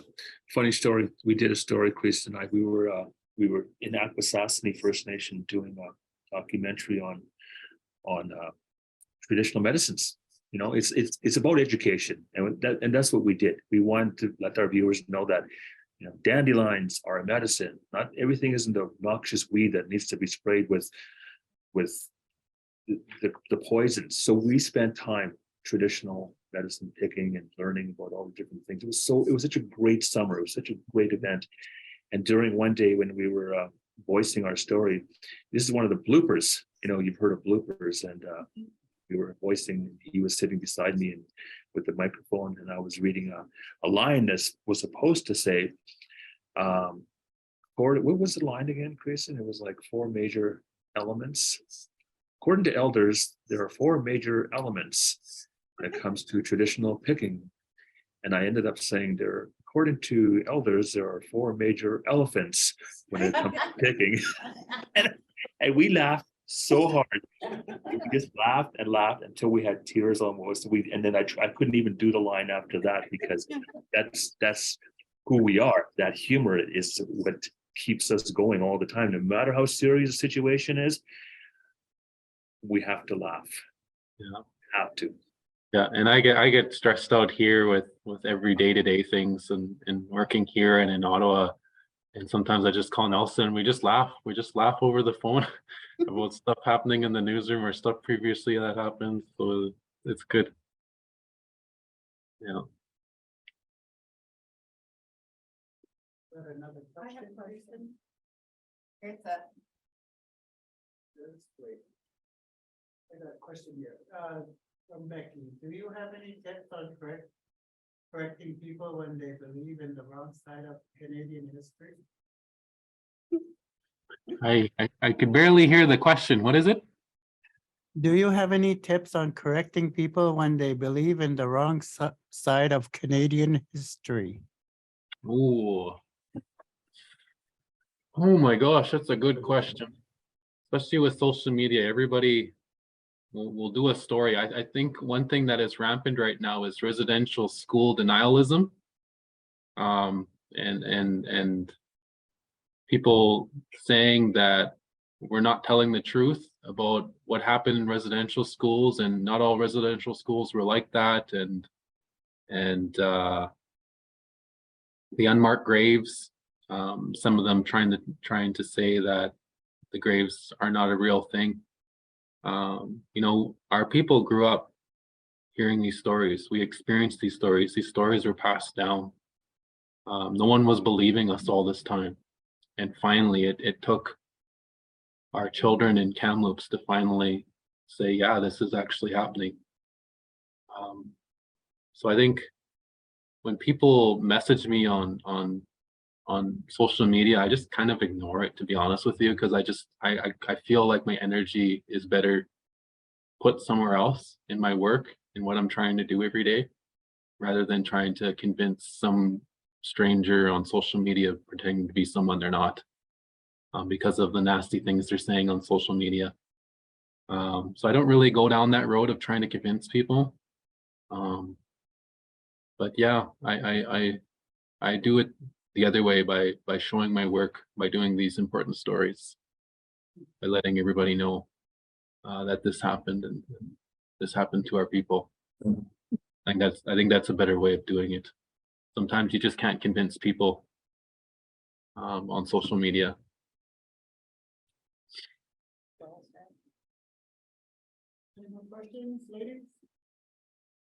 funny story. We did a story, Chris and I. We were in Akwesasne First Nation doing a documentary on traditional medicines. You know, it's about education, and that's what we did. We wanted to let our viewers know that, you know, dandelions are a medicine. Not everything isn't the noxious weed that needs to be sprayed with the poisons. So we spent time traditional medicine picking and learning about all the different things. It was such a great summer. It was such a great event. And during one day when we were voicing our story, this is one of the bloopers. You know, you've heard of bloopers, and we were voicing. He was sitting beside me and with the microphone, and I was reading a line that was supposed to say, what was the line again, Creeson? It was like 4 major elements. According to elders, there are 4 major elements when it comes to traditional picking. And I ended up saying according to elders, there are 4 major elephants when it comes to picking. and we laughed so hard. We just laughed and laughed until we had tears almost. And then I couldn't even do the line after that, because that's who we are. That humor is what keeps us going all the time. No matter how serious the situation is, we have to laugh. Yeah, have to. Yeah, and I get stressed out here with every day-to-day things and working here and in Ottawa. And sometimes I just call Nelson. We just laugh. We just laugh over the phone about stuff happening in the newsroom or stuff previously that happened. So it's good. Yeah. Another I have a question. question. It's a, That's great. I got a question here. From Becky, do you have any tips on correcting people when they believe in the wrong side of Canadian history? I could barely hear the question. What is it? Do you have any tips on correcting people when they believe in the wrong side of Canadian history? Ooh. Oh my gosh, that's a good question. Especially with social media, everybody will do a story. I think one thing that is rampant right now is residential school denialism. And people saying that we're not telling the truth about what happened in residential schools, and not all residential schools were like that, and the unmarked graves, some of them trying to say that the graves are not a real thing. You know, our people grew up hearing these stories. We experienced these stories. These stories were passed down. No one was believing us all this time. And finally, it took our children in Kamloops to finally say, yeah, this is actually happening. So I think when people message me on social media, I just kind of ignore it, to be honest with you, because I feel like my energy is better put somewhere else in my work and what I'm trying to do every day, rather than trying to convince some stranger on social media pretending to be someone they're not, because of the nasty things they're saying on social media. So I don't really go down that road of trying to convince people. But yeah, I do it the other way by showing my work, by doing these important stories, by letting everybody know that this happened and this happened to our people. I think that's a better way of doing it. Sometimes you just can't convince people on social media. Any more questions, ladies?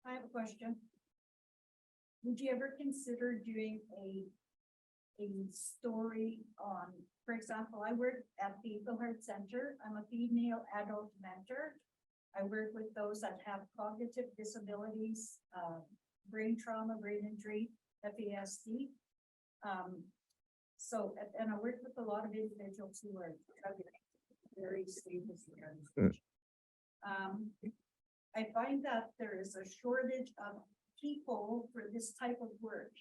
I have a question. Would you ever consider doing a story on, for example, I work at the Eagle Heart Center. I'm a female adult mentor. I work with those that have cognitive disabilities, brain trauma, brain injury, FASD. And I work with a lot of individuals who are very stable. I find that there is a shortage of people for this type of work.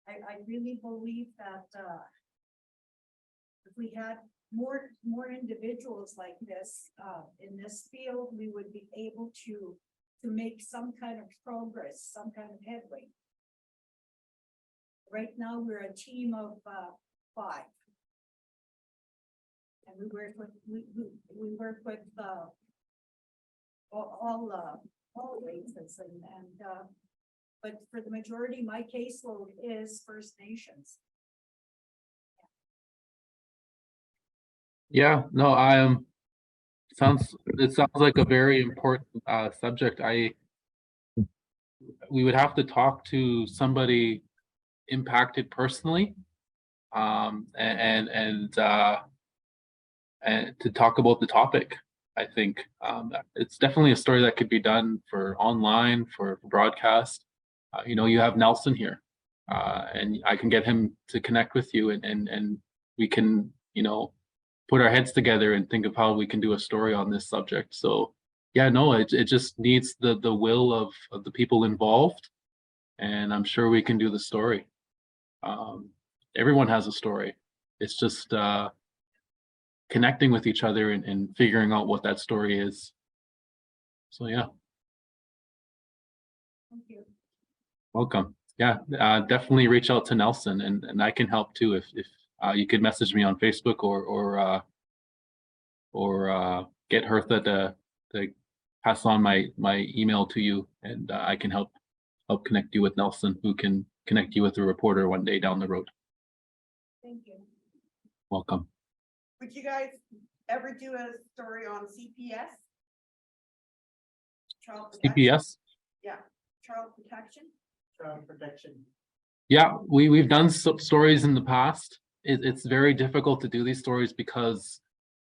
I really believe that if we had more individuals like this in this field, we would be able to make some kind of progress, some kind of headway. Right now, we're a team of 5. And we work with all races and but for the majority, my caseload is First Nations. Yeah, no, it sounds like a very important subject. We would have to talk to somebody impacted personally, and to talk about the topic. I think it's definitely a story that could be done for online, for broadcast. You have Nelson here, and I can get him to connect with you, and we can, put our heads together and think of how we can do a story on this subject. So yeah, no, it just needs the will of the people involved, and I'm sure we can do the story. Everyone has a story. It's just connecting with each other and figuring out what that story is. So yeah. Thank you. Welcome. Yeah, definitely reach out to Nelson, and I can help too if you could message me on Facebook or get Hertha to pass on my email to you, and I can help connect you with Nelson, who can connect you with a reporter one day down the road. Thank you. Welcome. Would you guys ever do a story on CPS? Child protection? CPS? Yeah, child protection. Child protection. Yeah, we've done some stories in the past. It's very difficult to do these stories because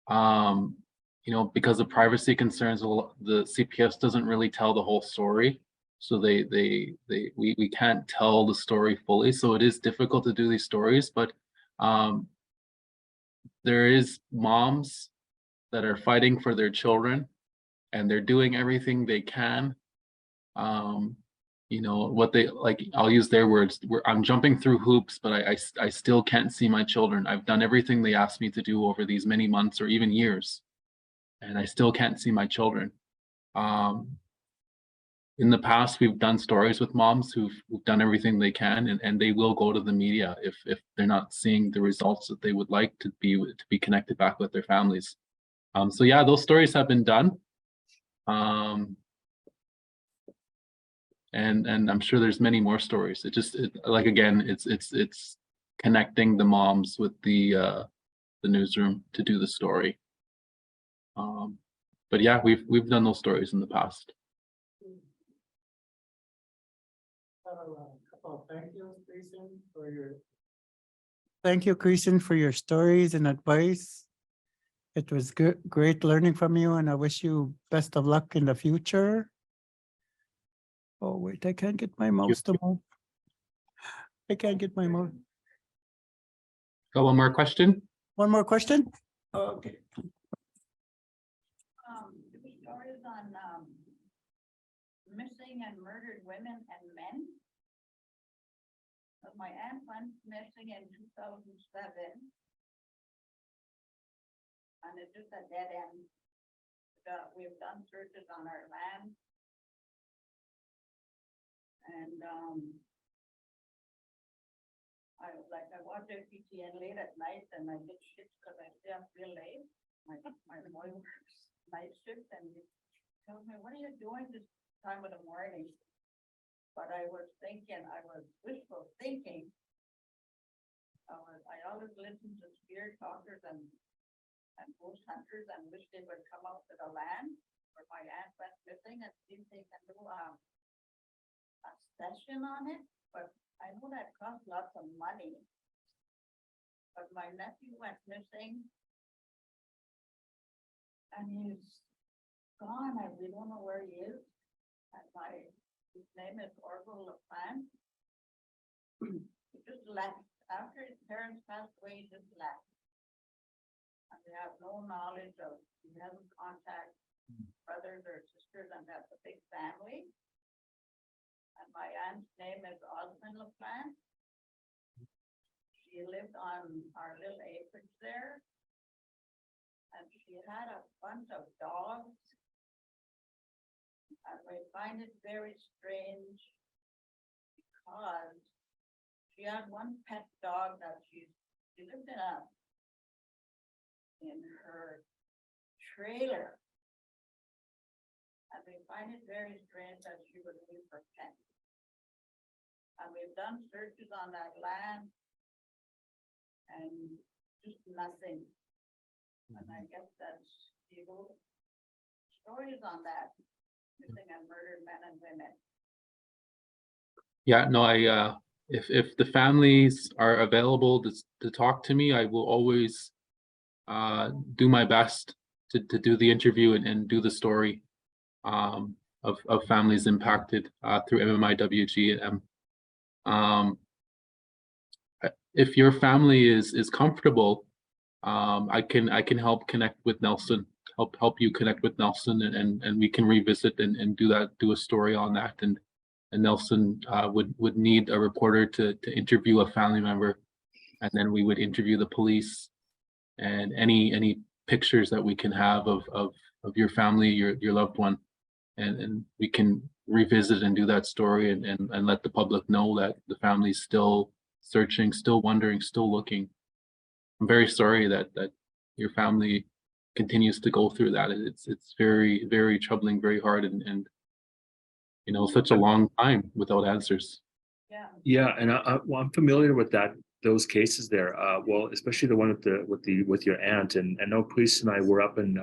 because of privacy concerns, the CPS doesn't really tell the whole story. So we can't tell the story fully. So it is difficult to do these stories, but there is moms that are fighting for their children, and they're doing everything they can. What they like, I'll use their words, I'm jumping through hoops, but I still can't see my children. I've done everything they asked me to do over these many months or even years, and I still can't see my children. In the past, we've done stories with moms who've done everything they can, and they will go to the media if they're not seeing the results that they would like to be connected back with their families. So yeah, those stories have been done. And I'm sure there's many more stories. It's connecting the moms with the newsroom to do the story. But yeah, we've done those stories in the past. Thank you, Creeson, for your stories and advice. It was good, great learning from you, and I wish you best of luck in the future. Oh, wait, I can't get my mouse to move. I can't get my mouse. Got one more question? One more question? Okay. The stories on, missing and murdered women and men. My aunt went missing in 2007. And it's just a dead end. We've done searches on our land. And, I watched FPTN late at night and I get shit because I stay up real late. My boy works night shift and he tells me, what are you doing this time of the morning? But I was wishful thinking. I always listen to spirit talkers and ghost hunters and wish they would come out to the land where my aunt went missing and see if they can do a session on it, but I know that costs lots of money. But my nephew went missing. And he's gone, and we don't know where he is. And his name is Orville LaPlante. He just left, after his parents passed away, he just left. And we have no knowledge of, he hasn't contacted brothers or sisters, and that's a big family. And my aunt's name is Osmond LaPlante. She lived on our little acreage there. And she had a bunch of dogs. And we find it very strange because she had one pet dog that she lived in her trailer. And we find it very strange that she would leave her pet. And we've done searches on that land and just nothing. And I guess that's evil stories on that, missing and murdered men and women. Yeah, no, if the families are available to talk to me, I will always do my best to do the interview and do the story of families impacted through MMIWG. If your family is comfortable, I can help connect with Nelson, help you connect with Nelson, and we can revisit and do a story on that. And Nelson would need a reporter to interview a family member, and then we would interview the police and any pictures that we can have of your family, your loved one, and we can revisit and do that story and let the public know that the family's still searching, still wondering, still looking. I'm very sorry that your family continues to go through that. It's very, very troubling, very hard, and you know, such a long time without answers. Yeah. Yeah, and I'm familiar with those cases there. Well, especially the one with your aunt, and I know Creeson and I were up in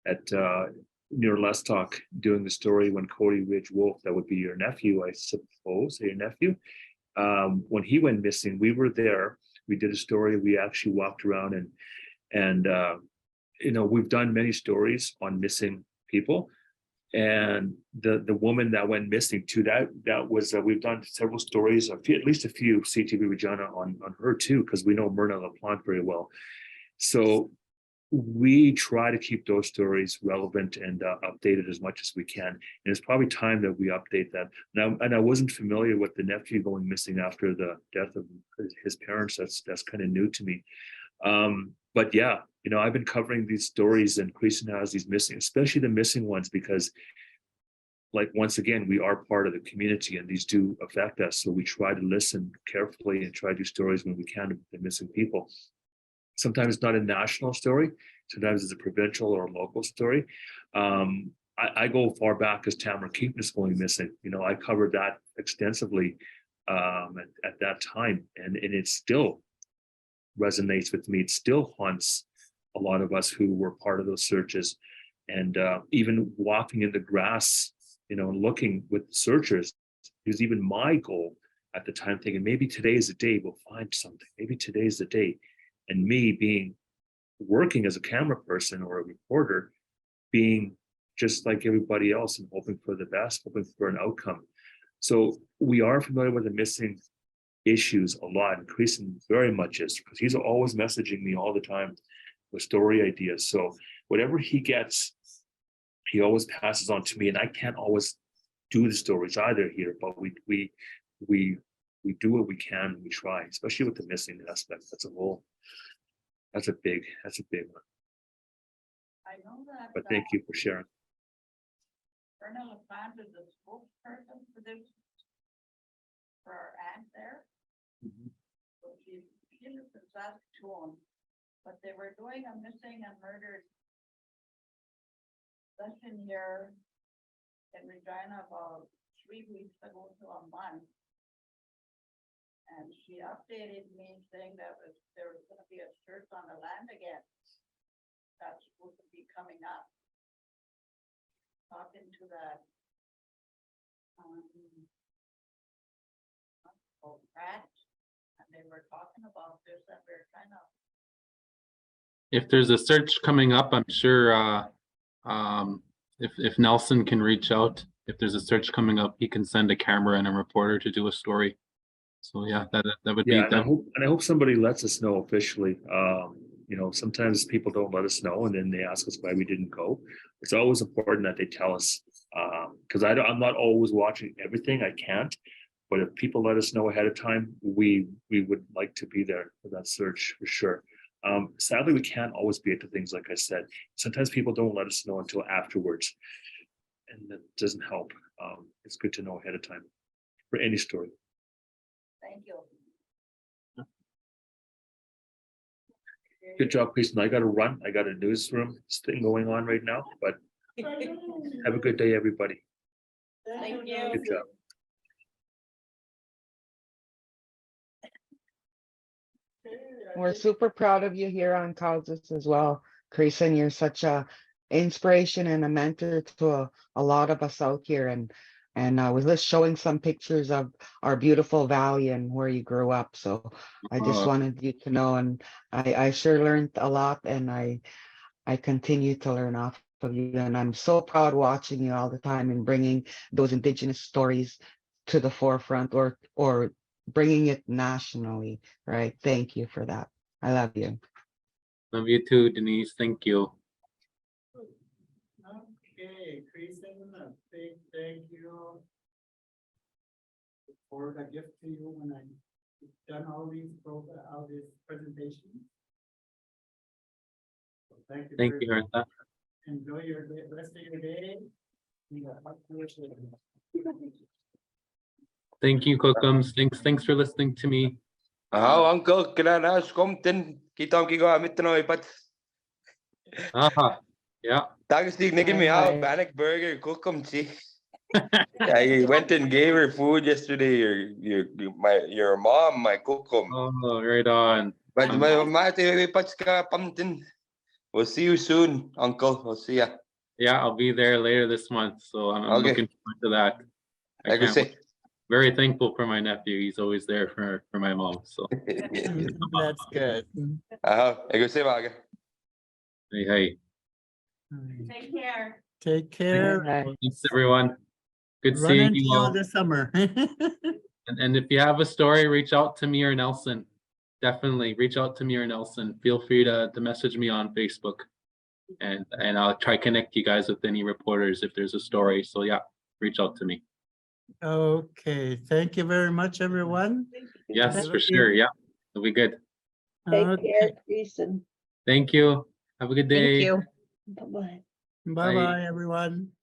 at near Lestock doing the story when Cody Ridge Wolf, that would be your nephew, I suppose, your nephew. When he went missing, we were there. We did a story. We actually walked around and you know, we've done many stories on missing people. And the woman that went missing too, that was we've done several stories, at least a few CTV Regina on her too, because we know Myrna LaPlante very well. So we try to keep those stories relevant and updated as much as we can. And it's probably time that we update that. Now, and I wasn't familiar with the nephew going missing after the death of his parents. That's kind of new to me. But yeah, you know, I've been covering these stories, and Creeson has these missing, especially the missing ones, because like, once again, we are part of the community and these do affect us. So we try to listen carefully and try to do stories when we can of the missing people. Sometimes it's not a national story. Sometimes it's a provincial or a local story. I go far back as Tamara Keaton is going missing. You know, I covered that extensively at that time, and it still resonates with me. It still haunts a lot of us who were part of those searches. And even walking in the grass, you know, and looking with the searchers, it was even my goal at the time, thinking maybe today is the day we'll find something. Maybe today's the day. And me being working as a camera person or a reporter, being just like everybody else and hoping for the best, hoping for an outcome. So we are familiar with the missing issues a lot, and Creeson very much is, because he's always messaging me all the time with story ideas. So whatever he gets, he always passes on to me, and I can't always do the stories either here, but we do what we can, we try, especially with the missing aspect. That's a big one. I know that. But thank you for sharing. Colonel LaFond is the spokesperson for this, for our aunt there. So she lives in Saskatoon, but they were doing a missing and murdered session here in Regina about 3 weeks ago to a month. And she updated me saying that there was gonna be a search on the land again. That's supposed to be coming up. Talking to that. Pratt, and they were talking about this, and we're kind of. If there's a search coming up, I'm sure if Nelson can reach out, if there's a search coming up, he can send a camera and a reporter to do a story. So yeah, that would be. Yeah, and I hope somebody lets us know officially. You know, sometimes people don't let us know, and then they ask us why we didn't go. It's always important that they tell us, because I'm not always watching everything. I can't, but if people let us know ahead of time, we would like to be there for that search for sure. Sadly, we can't always be at the things like I said. Sometimes people don't let us know until afterwards, and that doesn't help. It's good to know ahead of time for any story. Thank you. Good job, Creeson. I got to run. I got a newsroom thing going on right now, but have a good day, everybody. Thank you. Good job. We're super proud of you here on Causes as well, Creeson. You're such a inspiration and a mentor to a lot of us out here. And I was just showing some pictures of our beautiful valley and where you grew up. So I just wanted you to know, and I sure learned a lot, and I continue to learn off of you. And I'm so proud watching you all the time and bringing those Indigenous stories to the forefront, or bringing it nationally, right? Thank you for that. I love you. Love you too, Denise. Thank you. Okay, Creeson, a big thank you. Forward a gift to you when I've done all these presentations. So thank you. Thank very you, much. Hertha. Enjoy your rest of your day. Thank you, Cookums. Thanks for listening to me. Oh, uncle, kinana skomten kita kigo amit no ipat. Yeah. Tagus dig nigga me out panic burger cookum see. I went and gave her food yesterday. Your mom my cookum. Oh, right on. But my mate ipat ka pamtin. We'll see you soon, uncle. We'll see ya. Yeah, I'll be there later this month, so I'm Okay. looking forward to that. I can say. Very thankful for my nephew. He's always there for my mom. So That's good. I go say Vaga. hey. Take care. Take care. Thanks everyone. Good Run seeing into you you all. this summer. And if you have a story, reach out to me or Nelson. Definitely reach out to me or Nelson. Feel free to message me on Facebook, and I'll try connect you guys with any reporters if there's a story. So yeah, reach out to me. Okay, thank you very much, everyone. Yes, Thank for you. sure. Yeah, it'll be good. Take Okay, care, Creeson. Thank you. Have a good day. Bye-bye. bye-bye, everyone.